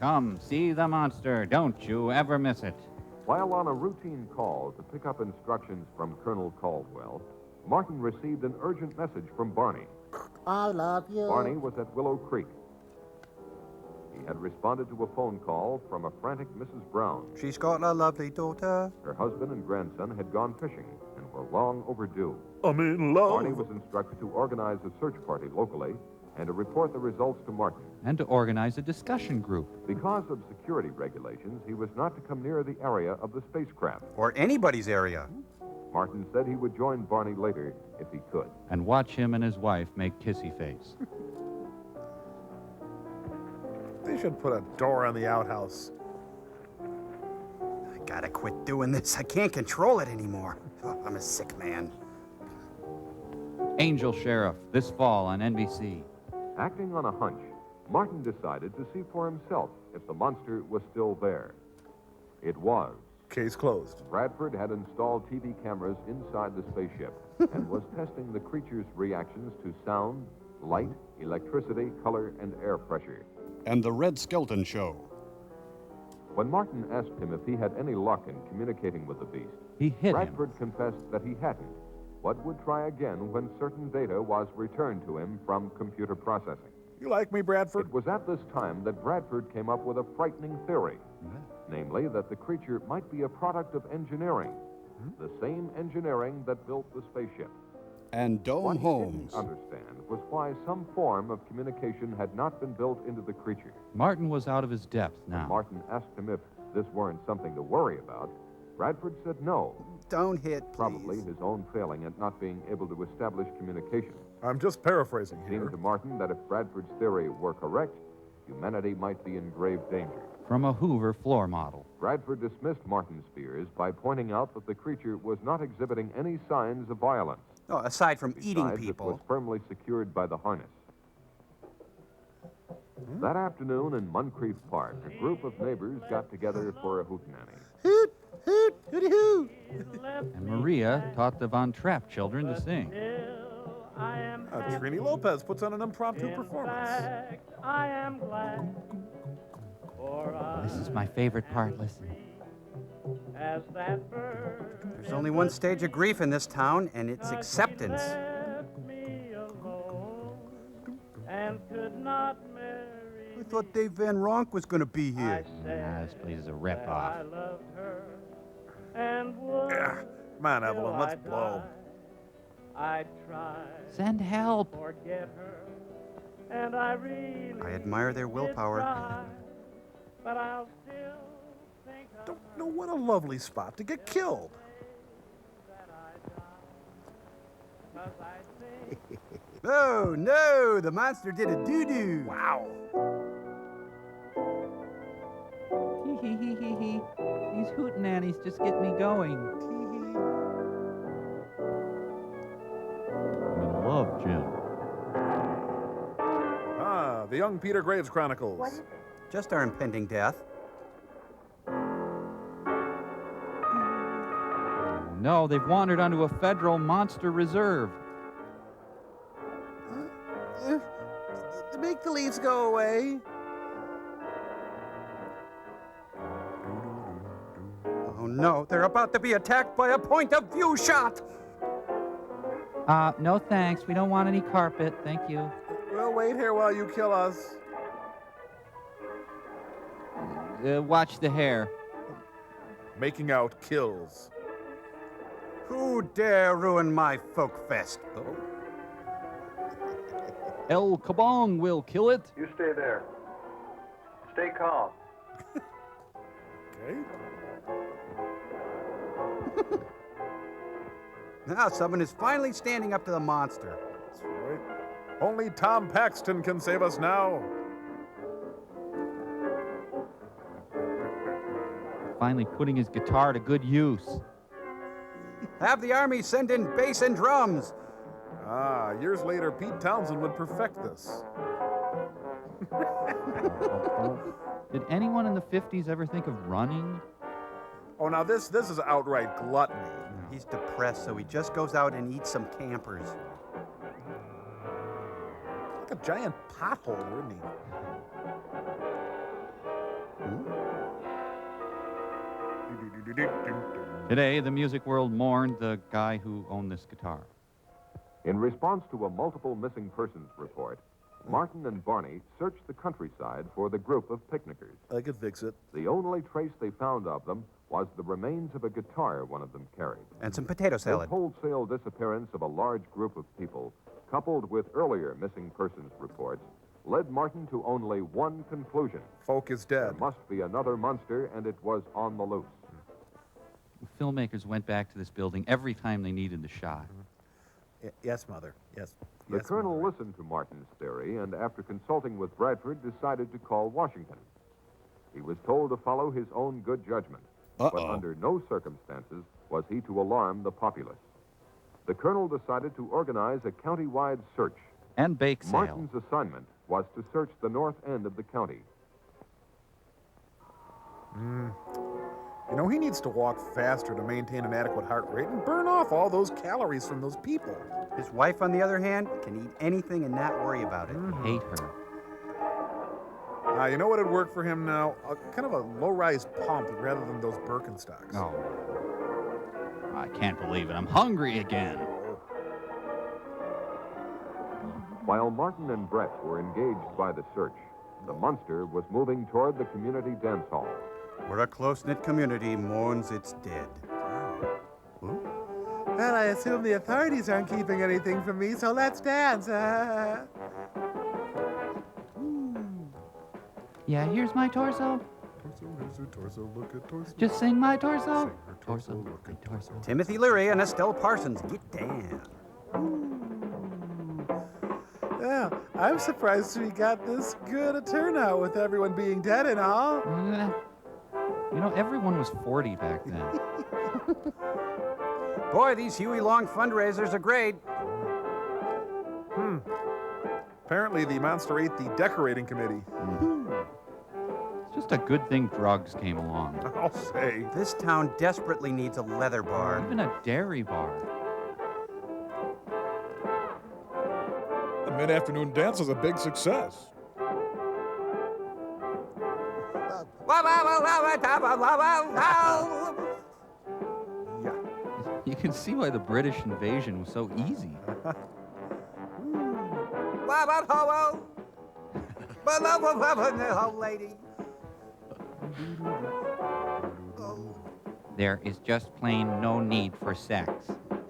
Come, see the monster. Don't you ever miss it. While on a routine call to pick up instructions from Colonel Caldwell, Martin received an urgent message from Barney. I love you. Barney was at Willow Creek. He had responded to a phone call from a frantic Mrs. Brown. She's got a lovely daughter. Her husband and grandson had gone fishing and were long overdue. I'm in love. Barney was instructed to organize a search party locally and to report the results to Martin. And to organize a discussion group. Because of security regulations, he was not to come near the area of the spacecraft. Or anybody's area. Martin said he would join Barney later if he could. And watch him and his wife make kissy face. They should put a door on the outhouse. I gotta quit doing this. I can't control it anymore. Oh, I'm a sick man. Angel Sheriff, this fall on NBC. Acting on a hunch, Martin decided to see for himself if the monster was still there. It was. Case closed. Bradford had installed TV cameras inside the spaceship and was testing the creature's reactions to sound, light, electricity, color, and air pressure. And the Red Skelton Show. When Martin asked him if he had any luck in communicating with the beast, he hit Bradford confessed that he hadn't, but would try again when certain data was returned to him from computer processing. You like me, Bradford? It was at this time that Bradford came up with a frightening theory, namely that the creature might be a product of engineering, the same engineering that built the spaceship. And Dome What Holmes. he didn't understand was why some form of communication had not been built into the creature. Martin was out of his depth now. When Martin asked him if this weren't something to worry about, Bradford said no. Don't hit, please. Probably his own failing at not being able to establish communication. I'm just paraphrasing It here. seemed to Martin that if Bradford's theory were correct, humanity might be in grave danger. From a Hoover floor model. Bradford dismissed Martin's fears by pointing out that the creature was not exhibiting any signs of violence. Oh, aside from eating Besides, people. It was firmly secured by the harness. That afternoon in Moncrief Park, a group of neighbors got together for a hootenanny. Hoot, hoot, hooty hoo. And Maria taught the Von Trapp children to sing. Trini Lopez puts on an impromptu performance. I am glad. This is my favorite part. Listen. As that bird There's only one stage of grief in this town, and it's acceptance. left me alone and could not marry. I thought Dave Van Ronk was going to be here. This place is a I rip-off. loved her and would Come on, Evelyn, let's blow. I'd try Send help. to forget her, and I really I admire their willpower. try, but I'll still think of Don't know what a lovely spot to get killed. Oh, no, the monster did a doo-doo. Wow. Hee. These hootenannies just get me going. I'm in love, Jim. Ah, the Young Peter Graves Chronicles. Just our impending death. No, they've wandered onto a federal monster reserve. Make the leaves go away. Oh, no, they're about to be attacked by a point-of-view shot. No thanks. We don't want any carpet. Thank you. We'll wait here while you kill us. Watch the hair. Making out kills. Who dare ruin my folk fest? Oh. El Kabong will kill it. You stay there. Stay calm. Okay. Now someone is finally standing up to the monster. That's right. Only Tom Paxton can save us now. finally putting his guitar to good use. Have the army send in bass and drums. Ah, years later, Pete Townsend would perfect this. Did anyone in the 50s ever think of running? Oh, now this is outright gluttony. He's depressed, so he just goes out and eats some campers. Like a giant pothole, wouldn't he? Today, the music world mourned the guy who owned this guitar. In response to a multiple missing persons report, Martin and Barney searched the countryside for the group of picnickers. I could fix it. The only trace they found of them was the remains of a guitar one of them carried. And some potato salad. The wholesale disappearance of a large group of people, coupled with earlier missing persons reports, led Martin to only one conclusion. Folk is dead. There must be another monster, and it was on the loose. Filmmakers went back to this building every time they needed the shot. Yes, Mother. Yes. The colonel listened to Martin's theory, and after consulting with Bradford, decided to call Washington. He was told to follow his own good judgment, but under no circumstances was he to alarm the populace. The colonel decided to organize a county-wide search. And bake sale. Martin's assignment was to search the north end of the county. You know, he needs to walk faster to maintain an adequate heart rate and burn off all those calories from those people. His wife, on the other hand, can eat anything and not worry about it. Hate her. You know what would work for him now? Kind of a low-rise pump rather than those Birkenstocks. Oh. I can't believe it. I'm hungry again. While Martin and Brett were engaged by the search, the monster was moving toward the community dance hall. Where a close-knit community mourns its dead. Well, I assume the authorities aren't keeping anything from me, so let's dance. Yeah, here's my torso. Torso, look at torso. Just sing my torso. Torso, look at torso. Timothy Leary and Estelle Parsons, get down. Yeah, I'm surprised we got this good a turnout with everyone being dead and all. You know, everyone was 40 back then. Boy, these Huey Long fundraisers are great. Apparently, the monster ate the decorating committee. It's just a good thing drugs came along. I'll say. This town desperately needs a leather bar. Even a dairy bar. The mid-afternoon dance is a big success. You can see why the British invasion was so easy. lady. There is just plain no need for sex.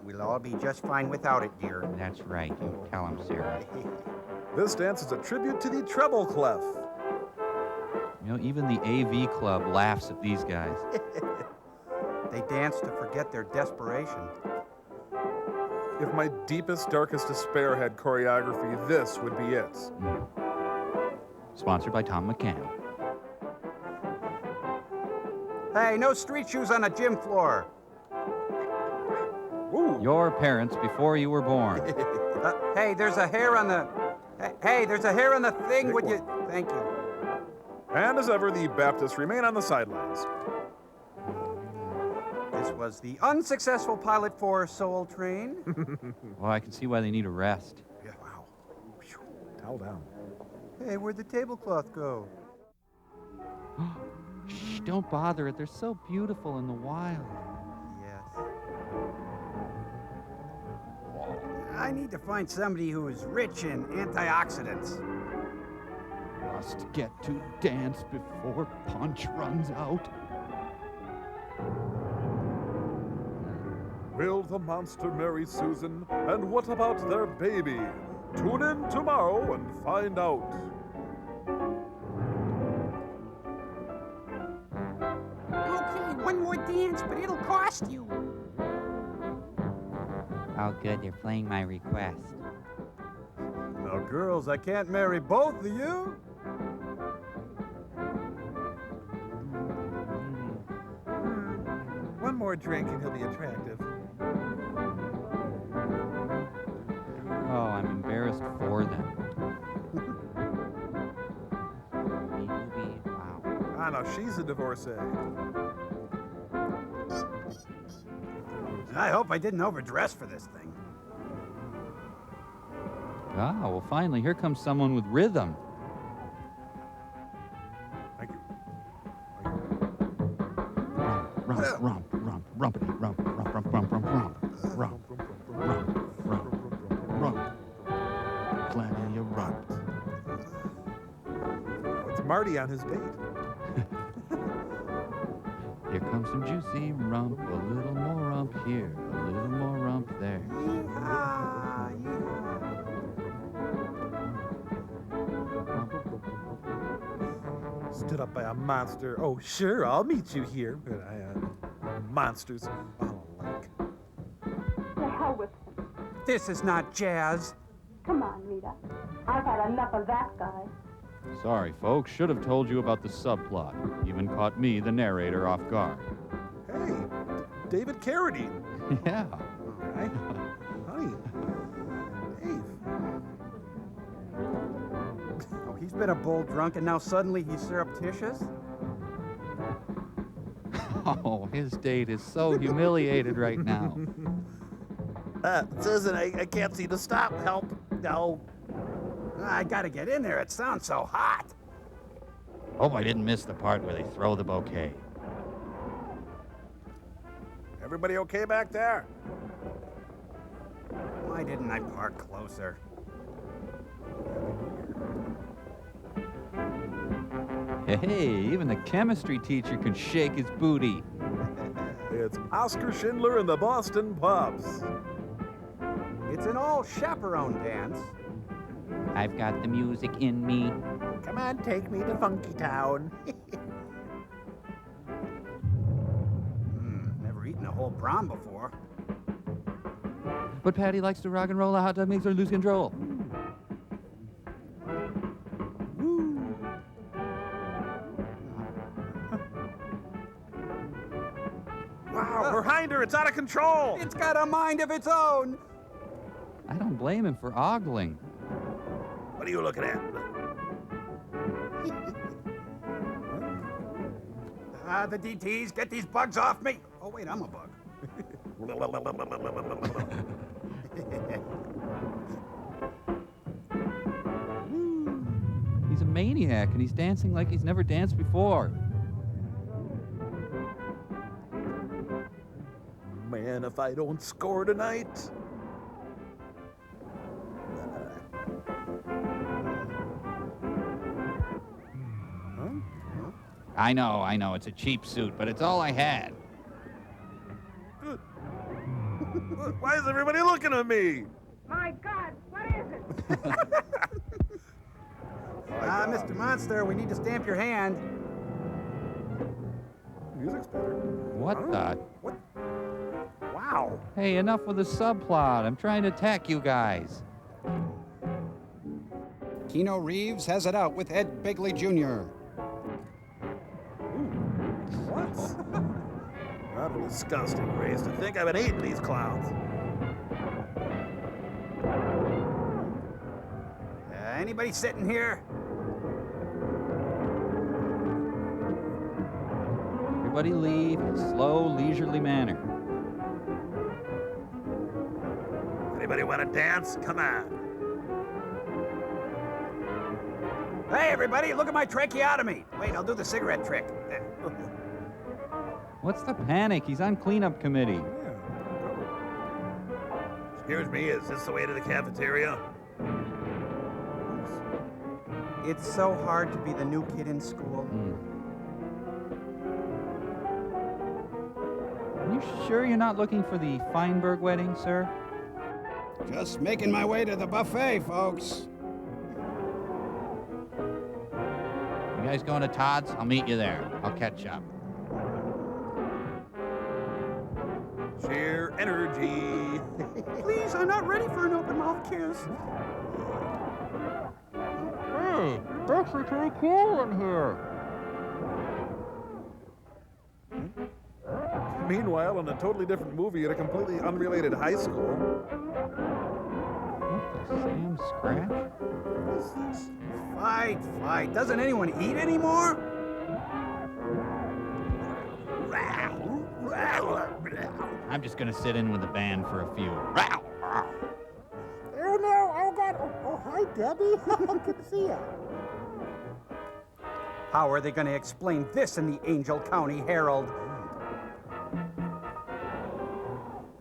We'll all be just fine without it, dear. That's right. You tell him, Sarah. This dance is a tribute to the treble clef. You know, even the AV Club laughs at these guys. They dance to forget their desperation. If my deepest, darkest despair had choreography, this would be it. Sponsored by Tom McCann. Hey, no street shoes on a gym floor. Ooh. Your parents before you were born. Hey, there's a hair on the... Hey, there's a hair on the thing. Would you... Thank you. And as ever, the Baptists remain on the sidelines. This was the unsuccessful pilot for Soul Train. Well, I can see why they need a rest. Yeah, wow. Towel down. Hey, where'd the tablecloth go? Shh, don't bother it. They're so beautiful in the wild. Yes. I need to find somebody who is rich in antioxidants. Must get to dance before punch runs out. Will the monster marry Susan? And what about their baby? Tune in tomorrow and find out. Okay, one more dance, but it'll cost you. Oh, good. They're playing my request. Now, girls, I can't marry both of you. a drink and he'll be attractive. Oh, I'm embarrassed for them. I know, she's a divorcee. I hope I didn't overdress for this thing. Ah, well, finally, here comes someone with rhythm. Thank you. Rump, rumpity, rump, rump, rump, rump, rump, rump, rump. Plenty of rump. It's Marty on his date. Here comes some juicy rump, a little more rump here, a little more rump there. Stood up by a monster. Oh, sure, I'll meet you here. But monsters. Oh, like. To hell with him. This is not jazz. Come on, Rita. I've had enough of that guy. Sorry, folks, should have told you about the subplot. Even caught me, the narrator, off guard. Hey, David Carradine. Yeah. Right? Honey. Dave. Oh, he's been a bull drunk and now suddenly he's surreptitious? Oh, his date is so humiliated right now. Susan, I can't seem to stop. Help. No. I gotta get in there. It sounds so hot. Hope I didn't miss the part where they throw the bouquet. Everybody okay back there? Why didn't I park closer? Hey, even the chemistry teacher can shake his booty. It's Oscar Schindler and the Boston Pops. It's an all-chaperone dance. I've got the music in me. Come on, take me to Funky Town. Never eaten a whole prom before. But Patty likes to rock and roll. A hot dog makes her lose control. Wow, behind her, it's out of control. It's got a mind of its own. I don't blame him for ogling. What are you looking at? The DTs, get these bugs off me. Oh, wait, I'm a bug. He's a maniac, and he's dancing like he's never danced before. Man, if I don't score tonight. I know, it's a cheap suit, but it's all I had. Why is everybody looking at me? My God, what is it? Mr. Monster, we need to stamp your hand. Music's better. What the? Wow. Hey, enough with the subplot. I'm trying to attack you guys. Keanu Reeves has it out with Ed Begley Jr. What a disgusting race. To think I've been eating these clowns. Anybody sitting here? Everybody leave in a slow, leisurely manner. Anybody want to dance? Come on. Hey, everybody, look at my tracheotomy. Wait, I'll do the cigarette trick. What's the panic? He's on cleanup committee. Excuse me, is this the way to the cafeteria? It's so hard to be the new kid in school. Are you sure you're not looking for the Feinberg wedding, sir? Just making my way to the buffet, folks. You guys going to Todd's? I'll meet you there. I'll catch up. Sheer energy. Please, I'm not ready for an open mouth kiss. Hey, it's actually pretty cool in here. Meanwhile, in a totally different movie at a completely unrelated high school. Sam Scratch? What is this? Fight, fight. Doesn't anyone eat anymore? I'm just gonna sit in with the band for a few. Oh no, oh God, oh hi Debbie, good to see you. How are they going to explain this in the Angel County Herald?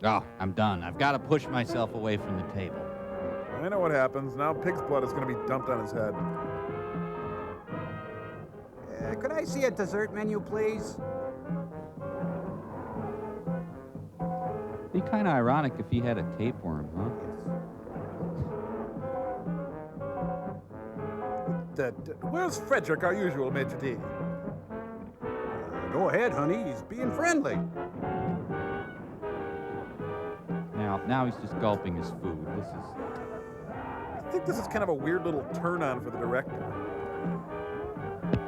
Oh, I'm done. I've got to push myself away from the table. I know what happens. Now pig's blood is going to be dumped on his head. Could I see a dessert menu, please? Be kind of ironic if he had a tapeworm, huh? Where's Frederick, our usual maitre d'? Go ahead, honey. He's being friendly. Now he's just gulping his food. I think this is kind of a weird little turn-on for the director.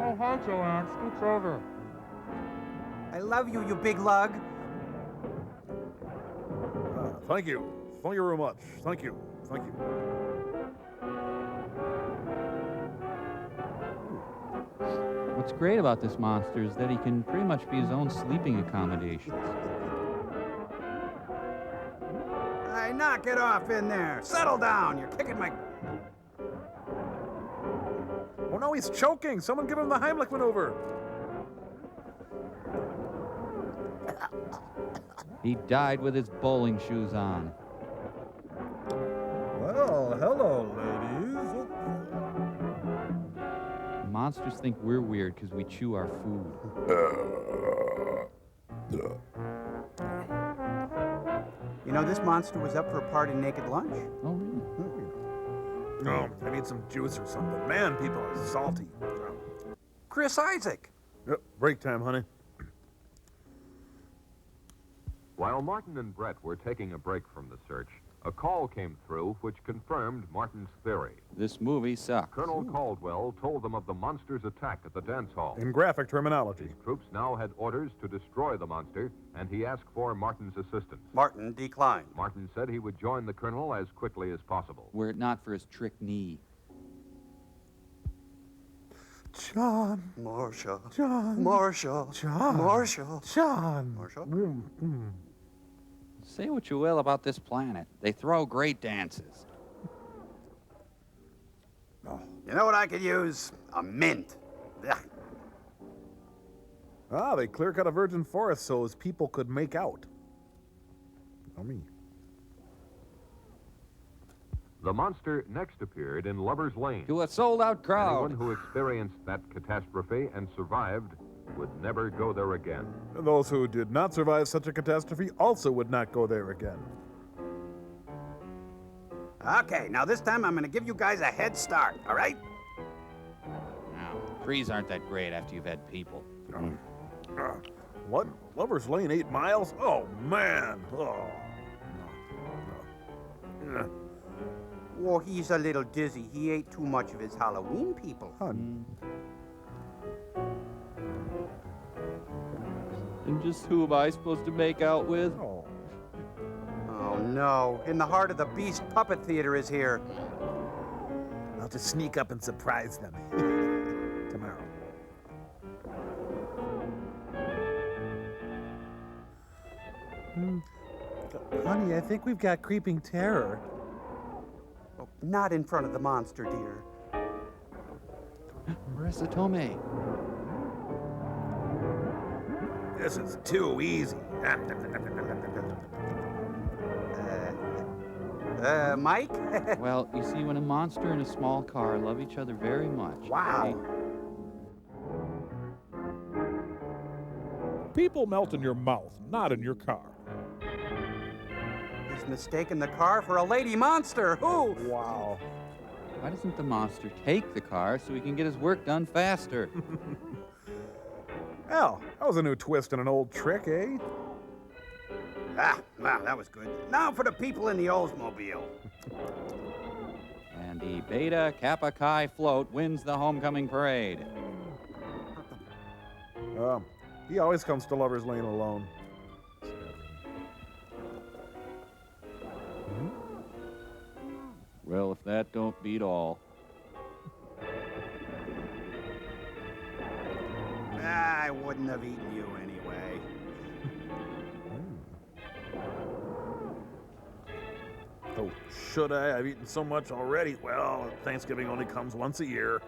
Oh hi Joanne, scoot's over. I love you, you big lug. Thank you. Thank you very much. Thank you. Thank you. What's great about this monster is that he can pretty much be his own sleeping accommodation. Hey, knock it off in there. Settle down. You're kicking my... Oh no, he's choking. Someone give him the Heimlich maneuver. He died with his bowling shoes on. Well, hello, ladies. Monsters think we're weird because we chew our food. You know, this monster was up for a party naked lunch. Oh, really? Oh, I need some juice or something. Man, people are salty. Chris Isaac. Yep, break time, honey. While Martin and Brett were taking a break from the search, a call came through which confirmed Martin's theory. This movie sucks. Colonel Caldwell told them of the monster's attack at the dance hall. In graphic terminology. His troops now had orders to destroy the monster, and he asked for Martin's assistance. Martin declined. Martin said he would join the colonel as quickly as possible. Were it not for his trick knee. John. Marshall. John. Marshall. John. Marshall. John. Marshall. Say what you will about this planet. They throw great dances. You know what I could use? A mint. Ugh. Ah, they clear-cut a virgin forest so as people could make out. Tell me. The monster next appeared in Lover's Lane. To a sold-out crowd. Anyone who experienced that catastrophe and survived would never go there again. And those who did not survive such a catastrophe also would not go there again. Okay, now this time I'm going to give you guys a head start, all right? Now, trees aren't that great after you've had people. What? Lover's Lane 8 miles? Oh, man. Oh. No. Well, he's a little dizzy. He ate too much of his Halloween people. And just who am I supposed to make out with? Oh. Oh, no. In the heart of the Beast Puppet Theater is here. I'll just sneak up and surprise them. Tomorrow. Honey, I think we've got creeping terror. Oh, not in front of the monster, dear. Marissa Tomei. This is too easy. Mike? Well, you see, when a monster and a small car love each other very much. Wow. People melt in your mouth, not in your car. He's mistaken the car for a lady monster. Who? Wow. Why doesn't the monster take the car so he can get his work done faster? Well, that was a new twist and an old trick, eh? Ah, wow, that was good. Now for the people in the Oldsmobile. And the Beta Kappa Chi float wins the homecoming parade. He always comes to Lover's Lane alone. Well, if that don't beat all. I wouldn't have eaten you anyway. Oh, should I? I've eaten so much already. Well, Thanksgiving only comes once a year.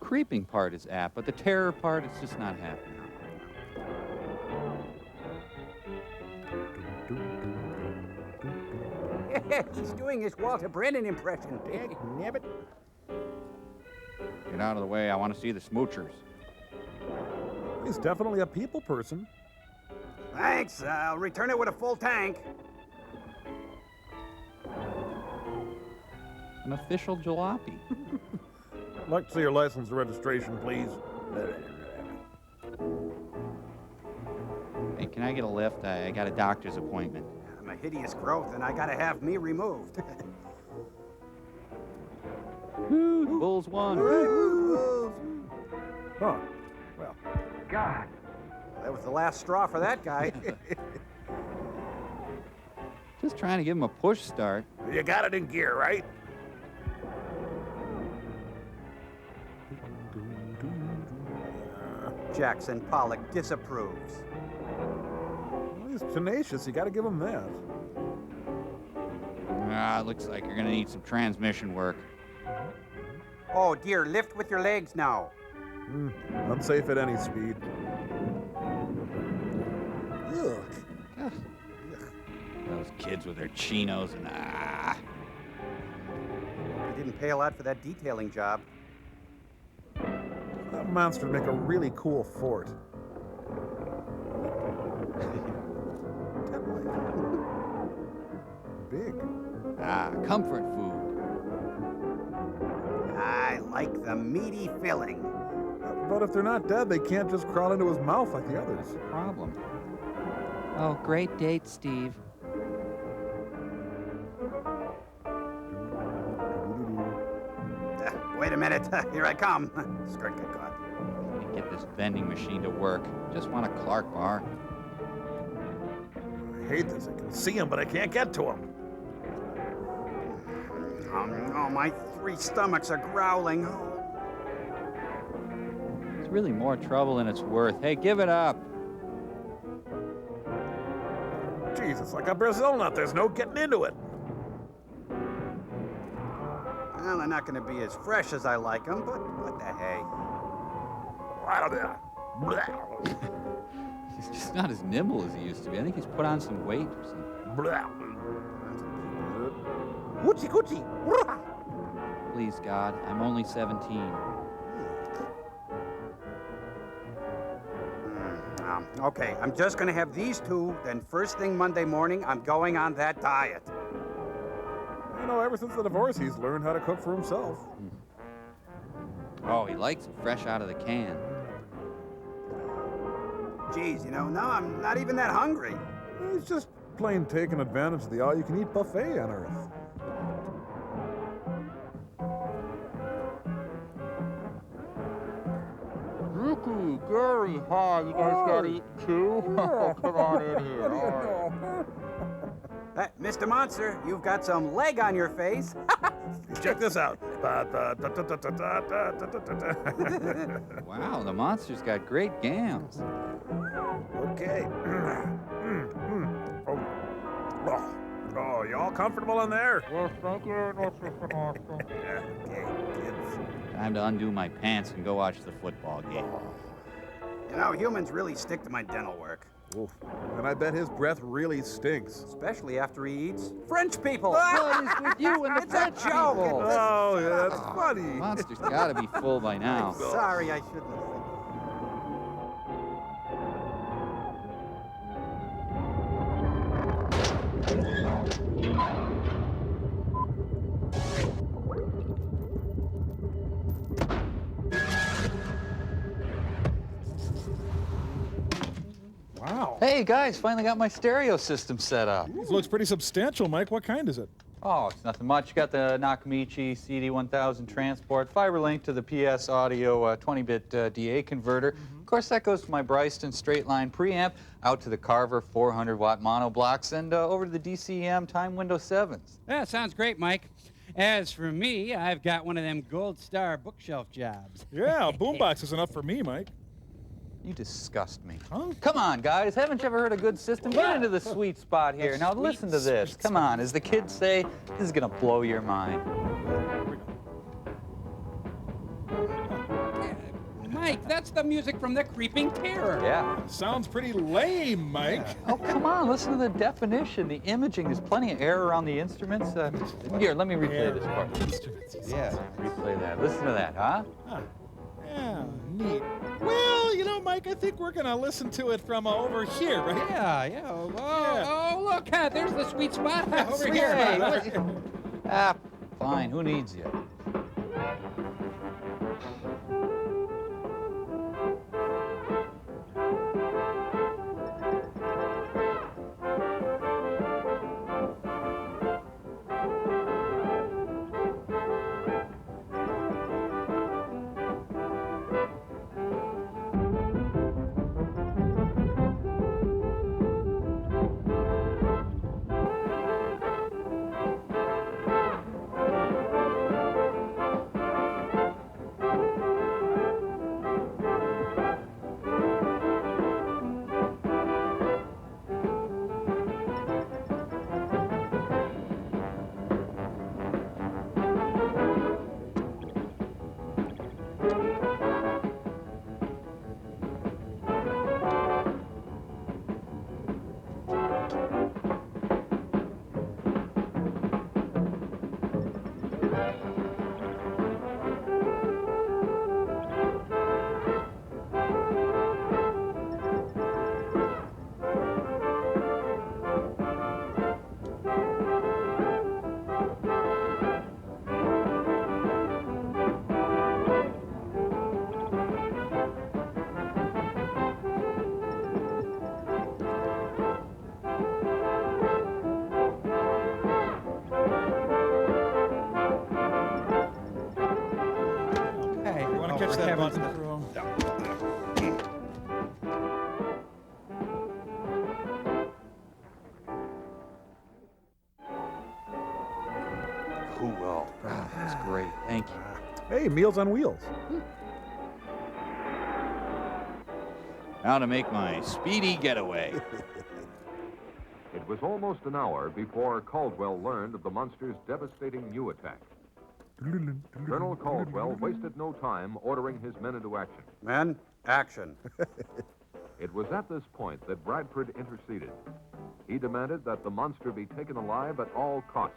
Creeping part is apt, but the terror part is just not happening. He's doing his Walter Brennan impression. Nabbit. Get out of the way. I want to see the smoochers. He's definitely a people person. Thanks. I'll return it with a full tank. An official jalopy. I'd like to see your license and registration, please. Hey, can I get a lift? I got a doctor's appointment. I'm a hideous growth, and I gotta have me removed. Woo, Bulls won. Huh. Well. God. That was the last straw for that guy. Just trying to give him a push start. You got it in gear, right? Jackson Pollock disapproves. Well, he's tenacious. You got to give him that. Ah, looks like you're gonna need some transmission work. Oh dear, lift with your legs now. Unsafe at any speed. Ugh. Those kids with their chinos and You didn't pay a lot for that detailing job. That monster would make a really cool fort. Big. Comfort food. I like the meaty filling. But if they're not dead, they can't just crawl into his mouth like the others. Problem. Oh, great date, Steve. Wait a minute. Here I come. Skirt got caught. Get this vending machine to work. Just want a Clark bar. I hate this. I can see him, but I can't get to him. Oh, my three stomachs are growling. It's really more trouble than it's worth. Hey, give it up. Jeez, it's like a Brazil nut. There's no getting into it. Well, they're not going to be as fresh as I like them, but what the hey? He's just not as nimble as he used to be. I think he's put on some weight or something. Hoochie coochie. Please, God, I'm only 17. Okay, I'm just going to have these two, then first thing Monday morning, I'm going on that diet. You know, ever since the divorce, he's learned how to cook for himself. Oh, he likes it fresh out of the can. Geez, you know, now I'm not even that hungry. He's just plain taking advantage of the all-you-can-eat buffet on Earth. Ricky, Gary, hi, you guys got eaten too? Oh, come on in here. Mr. Monster, you've got some leg on your face. Check this out. Wow, the monster's got great gams. Okay. Oh, you all comfortable in there? Yes, thank you very much, Mr. Monster. Okay, kids. Time to undo my pants and go watch the football game. You know, humans really stick to my dental work. Oof. And I bet his breath really stinks. Especially after he eats French people. What is with you and the It's French a joke. people? Oh, yeah, that's funny. Monster's got to be full by now. Sorry, I shouldn't have. Wow. Hey, guys, finally got my stereo system set up. This looks pretty substantial, Mike. What kind is it? Oh, it's nothing much. You got the Nakamichi CD1000 transport, fiber link to the PS audio 20-bit DA converter. course, that goes to my Bryston straight line preamp, out to the Carver 400-watt monoblocks, and over to the DCM time window 7s. That sounds great, Mike. As for me, I've got one of them gold star bookshelf jobs. Yeah, boombox is enough for me, Mike. You disgust me. Huh? Come on, guys. Haven't you ever heard a good system? Get into the sweet spot here. Now listen to this. Come on. As the kids say, this is going to blow your mind. Mike, that's the music from the Creeping Terror. Yeah. Sounds pretty lame, Mike. Oh, come on. Listen to the definition, the imaging. There's plenty of air around the instruments. Here, let me replay this part. Yeah, replay that. Listen to that, huh? Yeah, neat. Well, you know, Mike, I think we're going to listen to it from over here, right? Yeah. Oh, look, there's the sweet spot over here. Ah, fine. Who needs you? Catch that button. Cool. That's great. Thank you. Hey, Meals on Wheels. Now to make my speedy getaway. It was almost an hour before Caldwell learned of the monster's devastating new attack. Colonel Caldwell wasted no time ordering his men into action. Men, action. It was at this point that Bradford interceded. He demanded that the monster be taken alive at all costs.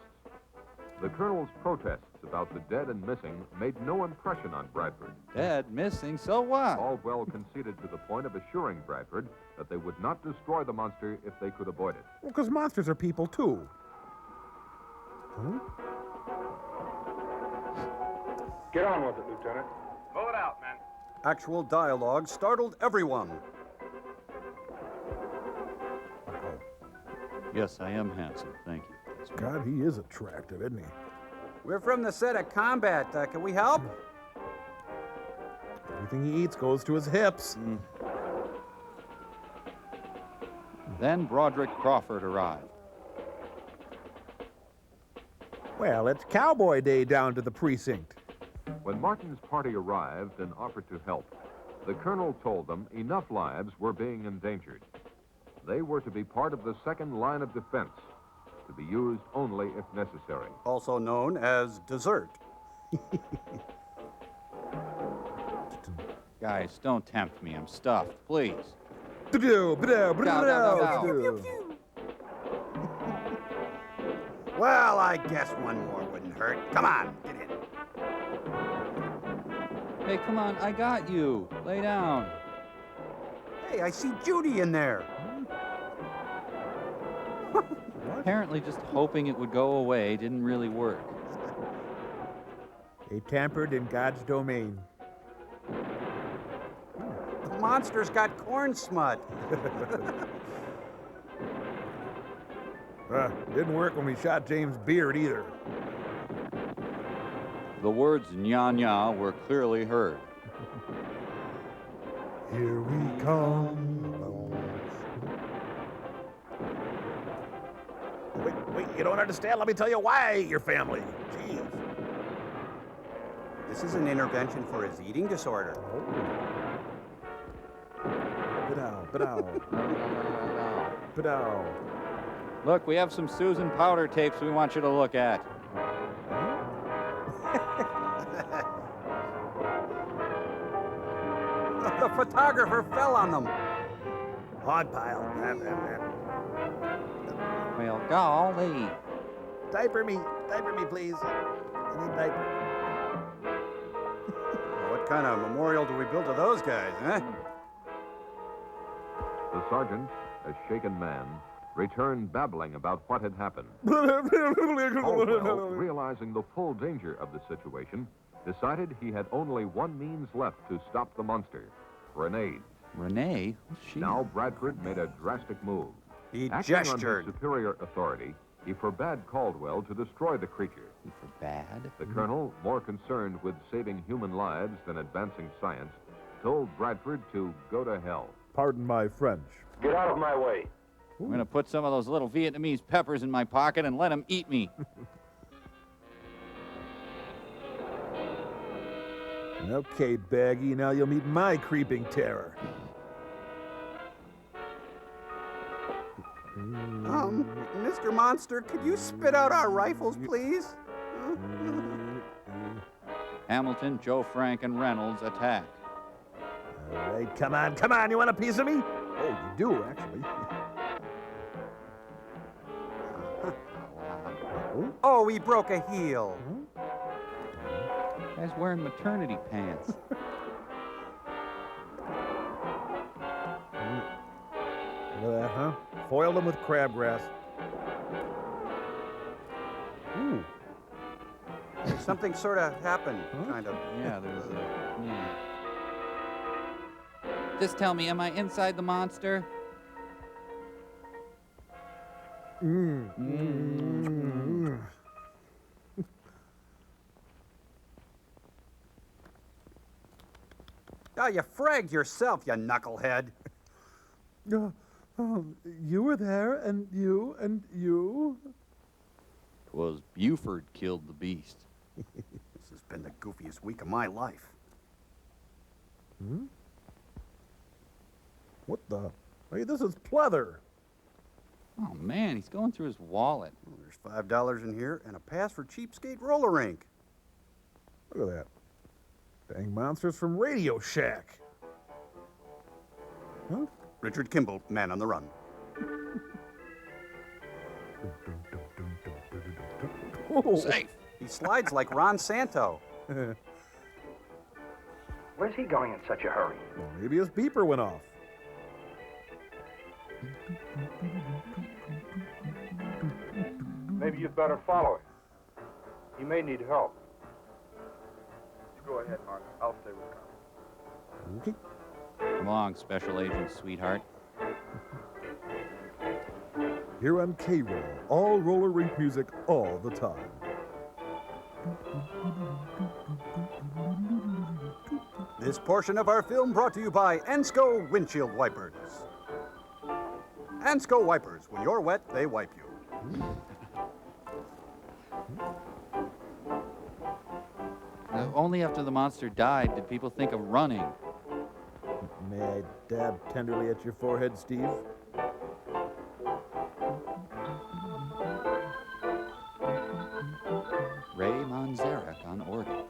The colonel's protests about the dead and missing made no impression on Bradford. Dead, missing, so what? Caldwell conceded to the point of assuring Bradford that they would not destroy the monster if they could avoid it. Well, because monsters are people, too. Huh? Get on with it, Lieutenant. Move it out, men. Actual dialogue startled everyone. Yes, I am handsome. Thank you. God, he is attractive, isn't he? We're from the set of combat. Can we help? Everything he eats goes to his hips. Then Broderick Crawford arrived. Well, it's Cowboy Day down to the precinct. When Martin's party arrived and offered to help, the colonel told them enough lives were being endangered. They were to be part of the second line of defense, to be used only if necessary. Also known as dessert. Guys, don't tempt me. I'm stuffed. Please. Well, I guess one more wouldn't hurt. Come on, get in. Hey, come on. I got you. Lay down. Hey, I see Judy in there. Apparently just hoping it would go away didn't really work. They tampered in God's domain. The monster's got corn smut. Didn't work when we shot James Beard either. The words nya nya were clearly heard. Here we come. Wait, you don't understand? Let me tell you why I ate your family. Jeez. This is an intervention for his eating disorder. Padow. Look, we have some Susan powder tapes we want you to look at. The photographer fell on them. Hog pile. Well, golly. Diaper me, please. I need diaper. What kind of memorial do we build to those guys, huh? The sergeant, a shaken man, returned babbling about what had happened. Caldwell, realizing the full danger of the situation, decided he had only one means left to stop the monster: grenades. Renee? What's she? Now Bradford made a drastic move. He Acting gestured. on his superior authority, he forbade Caldwell to destroy the creature. He forbade? The colonel, more concerned with saving human lives than advancing science, told Bradford to go to hell. Pardon my French. Get out of my way. I'm going to put some of those little Vietnamese peppers in my pocket and let them eat me. Okay, Baggy, now you'll meet my creeping terror. Mr. Monster, could you spit out our rifles, please? Hamilton, Joe Frank, and Reynolds attack. All right, come on, you want a piece of me? Oh, you do, actually. Oh, he broke a heel. Guy's wearing maternity pants. Look at that, huh? Foiled them with crabgrass. Ooh. Something sort of happened, kind of. Yeah, there was a... Yeah. Just tell me, am I inside the monster? Oh, you fragged yourself, you knucklehead. You were there, and you, and you. 'Twas Buford killed the beast. This has been the goofiest week of my life. What the? Hey, this is pleather. Oh, man, he's going through his wallet. Well, there's $5 in here and a pass for cheapskate roller rink. Look at that. Dang monsters from Radio Shack. Huh? Richard Kimball, man on the run. Safe. He slides like Ron Santo. Where's he going in such a hurry? Well, maybe his beeper went off. Maybe you'd better follow him. He may need help. You go ahead, Mark. I'll stay with Carl. Okay. Come along, special agent, sweetheart. Here on K-Roll, all roller rink music all the time. This portion of our film brought to you by Ansco Windshield Wipers. Ansco Wipers. When you're wet, they wipe you. Only after the monster died did people think of running. May I dab tenderly at your forehead, Steve? Ray Manzarek on organ.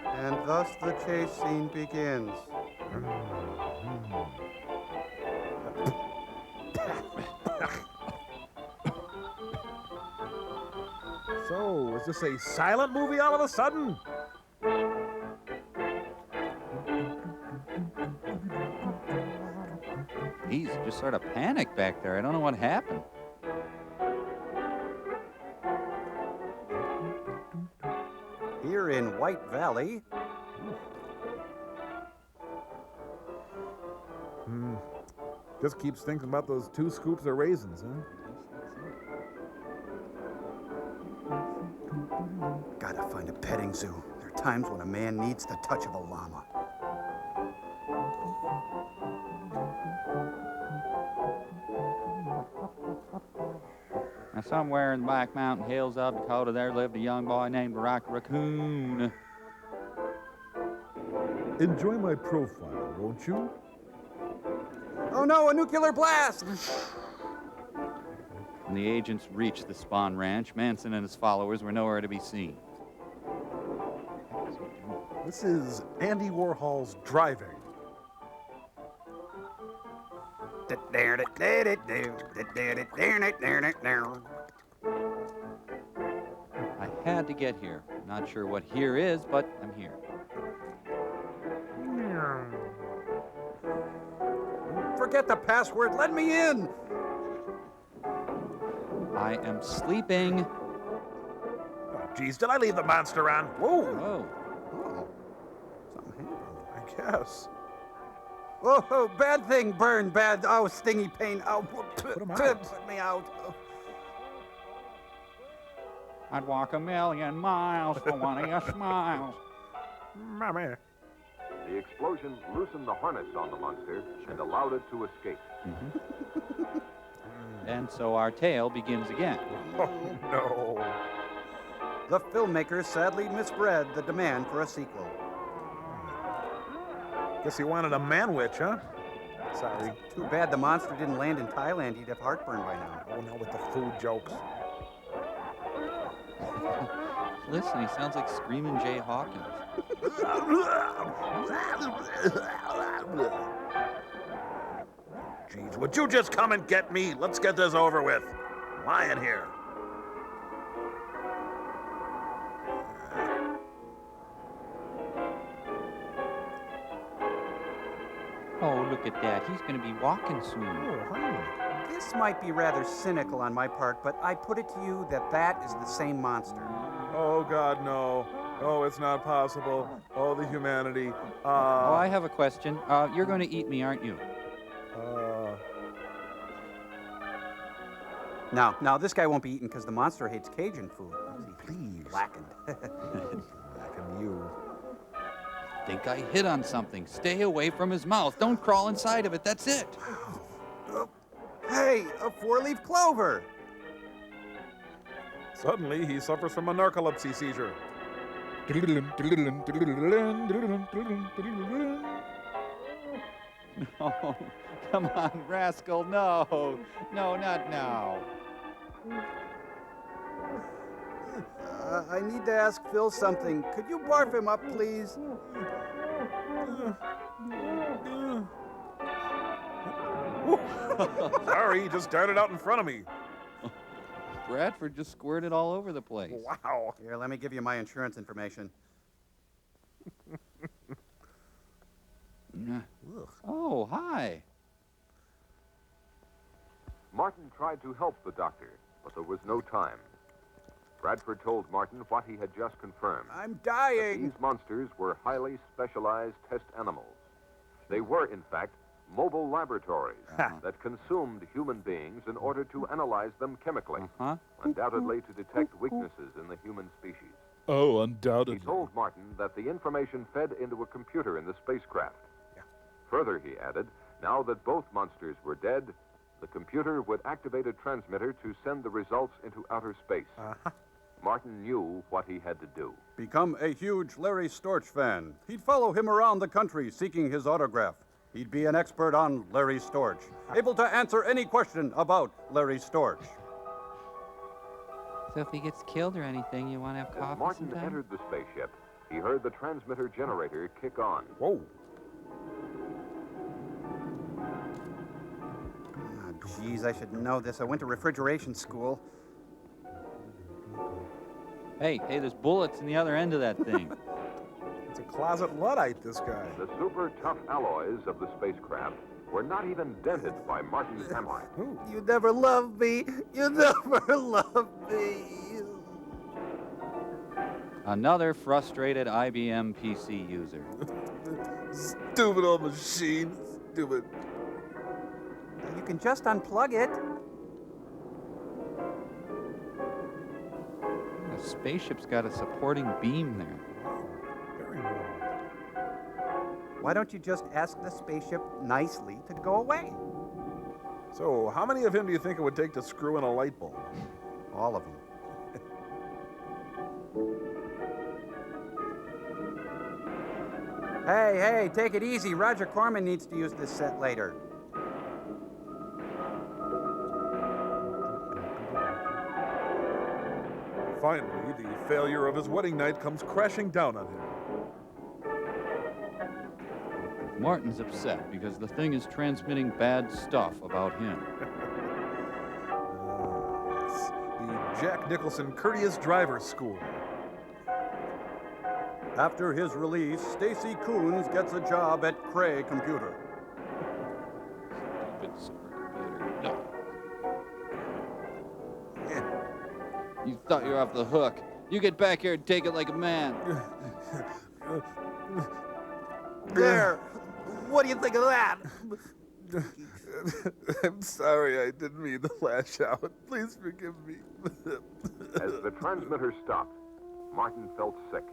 And thus the chase scene begins. So, is this a silent movie all of a sudden? He's just sort of panicked back there. I don't know what happened. Here in White Valley. Just keeps thinking about those 2 scoops of raisins, huh? Gotta find a petting zoo. There are times when a man needs the touch of a llama. Now, somewhere in the Black Mountain Hills of Dakota, there lived a young boy named Rocky Raccoon. Enjoy my profile, won't you? Oh no, a nuclear blast! When the agents reached the Spawn Ranch, Manson and his followers were nowhere to be seen. This is Andy Warhol's Driving. I had to get here. Not sure what here is, but I'm here. Forget the password, let me in! I am sleeping. Oh, geez, did I leave the monster on? Whoa! Whoa. Oh, something happened. I guess. Oh, bad thing, burn, bad, oh, stingy pain, oh, Put him out. put me out. Oh. I'd walk 1,000,000 miles for one of your smiles. Mommy. The explosion loosened the harness on the monster and allowed it to escape. And so our tale begins again. Oh, no. The filmmakers sadly misread the demand for a sequel. Guess he wanted a man-witch, huh? Sorry. Too bad the monster didn't land in Thailand. He'd have heartburn by now. Oh, no, with the food jokes. Listen, he sounds like Screamin' Jay Hawkins. Geez, would you just come and get me? Let's get this over with. I'm lying here. Oh, look at that. He's going to be walking soon. Oh, honey. This might be rather cynical on my part, but I put it to you that that is the same monster. Oh, God, no. Oh, it's not possible. Oh, the humanity. Oh, I have a question. You're going to eat me, aren't you? Now, this guy won't be eaten because the monster hates Cajun food. Please. Blackened. Blacken you. Think I hit on something. Stay away from his mouth. Don't crawl inside of it. That's it. Hey, a four-leaf clover. Suddenly, he suffers from a narcolepsy seizure. No, come on, rascal. No, not now. I need to ask Phil something. Could you barf him up, please? Sorry, he just darted out in front of me. Bradford just squirted all over the place. Wow. Here, let me give you my insurance information. Oh, hi. Martin tried to help the doctor, but there was no time. Bradford told Martin what he had just confirmed. I'm dying. These monsters were highly specialized test animals. They were, in fact, mobile laboratories that consumed human beings in order to analyze them chemically, undoubtedly to detect weaknesses in the human species. Oh, undoubtedly. He told Martin that the information fed into a computer in the spacecraft. Further, he added, now that both monsters were dead, the computer would activate a transmitter to send the results into outer space. Martin knew what he had to do. Become a huge Larry Storch fan. He'd follow him around the country seeking his autograph. He'd be an expert on Larry Storch, able to answer any question about Larry Storch. So if he gets killed or anything, you want to have coffee As Martin sometime? entered the spaceship, he heard the transmitter generator kick on. Whoa. Geez, I should know this. I went to refrigeration school. Hey, there's bullets in the other end of that thing. It's a closet Luddite, this guy. The super tough alloys of the spacecraft were not even dented by Martin's hammer. You never loved me. You never loved me. Another frustrated IBM PC user. Stupid old machine. Stupid. You can just unplug it. The spaceship's got a supporting beam there. Very well. Why don't you just ask the spaceship nicely to go away? So, how many of him do you think it would take to screw in a light bulb? All of them. Hey, take it easy. Roger Corman needs to use this set later. Finally, the failure of his wedding night comes crashing down on him. Martin's upset because the thing is transmitting bad stuff about him. Yes, the Jack Nicholson Courteous Driver School. After his release, Stacy Coons gets a job at Cray Computer. Stupid supercomputer. No. You thought you were off the hook. You get back here and take it like a man. There! What do you think of that? I'm sorry, I didn't mean to lash out. Please forgive me. As the transmitter stopped, Martin felt sick.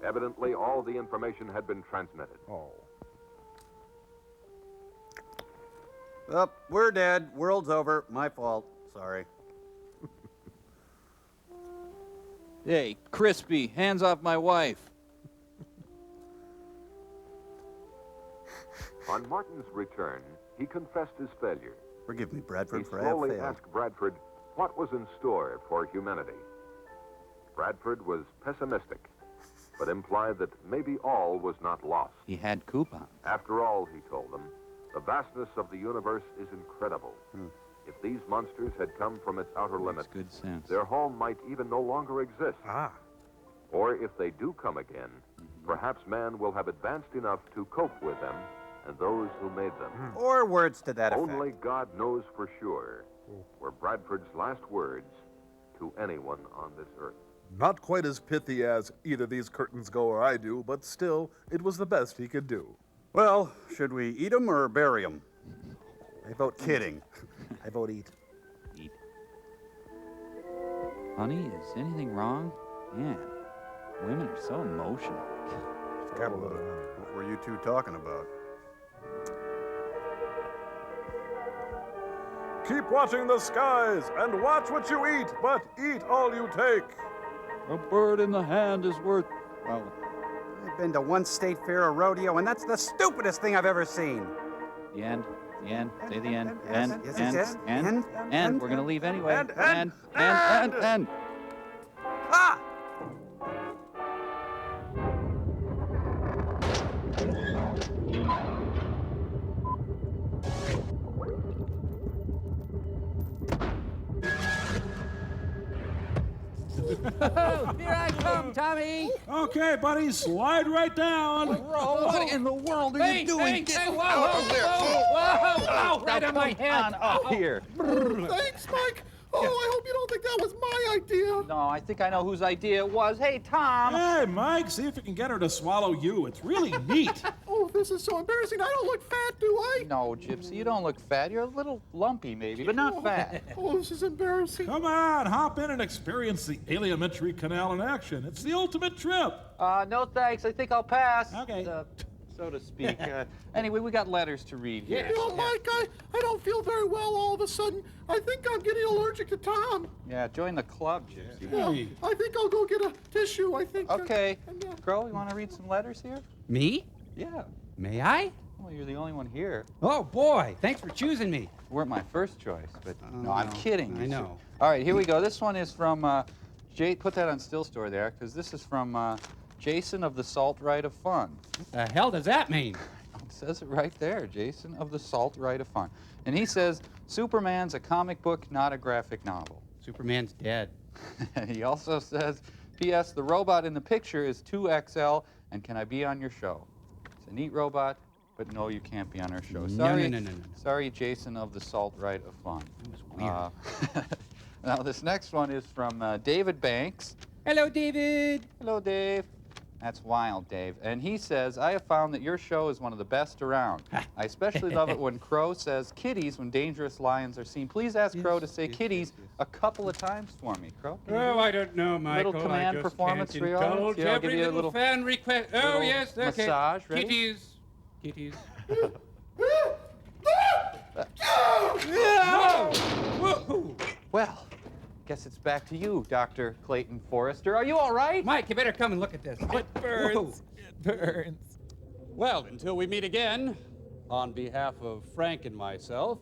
Evidently, all the information had been transmitted. Oh. Oh, we're dead. World's over. My fault. Sorry. Hey, Crispy, hands off my wife. On Martin's return, he confessed his failure. Forgive me, Bradford, He for I have slowly failed. asked Bradford what was in store for humanity. Bradford was pessimistic, but implied that maybe all was not lost. He had coupons. After all, he told them, the vastness of the universe is incredible. If these monsters had come from its outer limits, Good sense. their home might even no longer exist. Or if they do come again, perhaps man will have advanced enough to cope with them and those who made them. Or words to that effect. Only God knows for sure, were Bradford's last words to anyone on this earth. Not quite as pithy as either these curtains go or I do, but still, it was the best he could do. Well, should we eat them or bury them? I vote Kidding. I vote eat. Eat. Honey, is anything wrong? Man, women are so emotional. Got a little. What were you two talking about? Keep watching the skies and watch what you eat, but eat all you take. A bird in the hand is worth, well, I've been to one state fair or rodeo, and that's the stupidest thing I've ever seen. The end. The end. Say the end. End. End. We're gonna leave anyway. End. Ah! Here I come, Tommy. Okay, buddy, slide right down. What in the world are you doing? Hey, whoa, right on my head. Up here. Thanks, Mike. Oh, I hope you don't think that was my idea. No, I think I know whose idea it was. Hey, Tom. Hey, Mike, see if you can get her to swallow you. It's really neat. Oh, this is so embarrassing. I don't look fat, do I? No, Gypsy, you don't look fat. You're a little lumpy, maybe, but not fat. Oh, this is embarrassing. Come on, hop in and experience the alimentary canal in action. It's the ultimate trip. No thanks. I think I'll pass. Okay. So to speak. Anyway, we got letters to read here. You know, Mike, I don't feel very well all of a sudden. I think I'm getting allergic to Tom. Yeah, join the club, Gypsy. Hey. I think I'll go get a tissue, I think. Okay. Crow, you want to read some letters here? Me? Yeah. May I? Well, you're the only one here. Oh, boy. Thanks for choosing me. You weren't my first choice, but no, I'm kidding. I know. All right, here we go. This one is from Jay. Put that on still store there, because this is from Jason of the Salt Rite of Fun. What the hell does that mean? It says it right there, Jason of the Salt Rite of Fun. And he says, Superman's a comic book, not a graphic novel. Superman's dead. And he also says, P.S. The robot in the picture is 2XL, and can I be on your show? It's a neat robot, but no, you can't be on our show. Sorry, No. Sorry, Jason of the Salt Rite of Fun. That was weird. Now, this next one is from David Banks. Hello, David. Hello, Dave. That's wild, Dave. And he says, I have found that your show is one of the best around. I especially love it when Crow says kitties when dangerous lions are seen. Please ask Crow to say kitties a couple of times for me, Crow. Oh, I don't know, Michael. Little command I just performance can't for your audience? indulge Yeah, I'll give every you a little little fan request. Oh, little yes, okay. massage. Ready? Kitties. Kitties. Whoa! Well, guess it's back to you, Dr. Clayton Forrester. Are you all right? Mike, you better come and look at this. It burns. It burns. Well, until we meet again, on behalf of Frank and myself,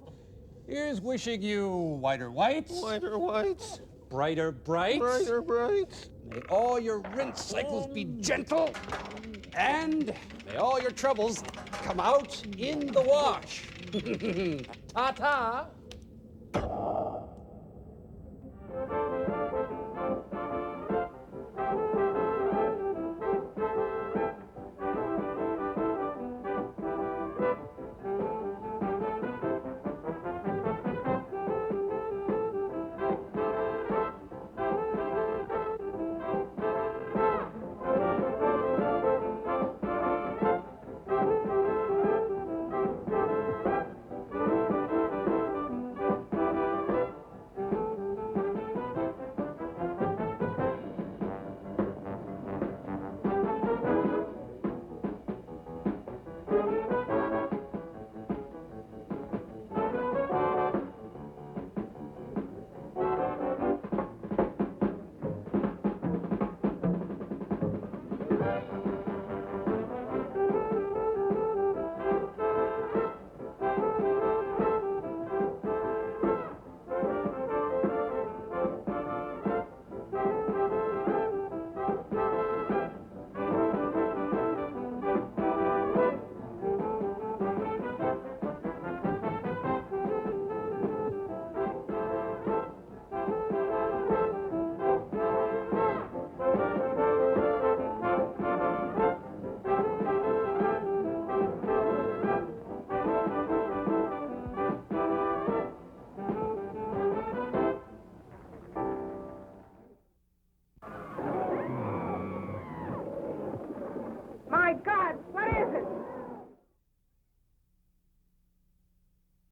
here's wishing you whiter whites. Whiter whites. Brighter brights. Brighter brights. May all your rinse cycles be gentle. And may all your troubles come out in the wash. Ta-ta.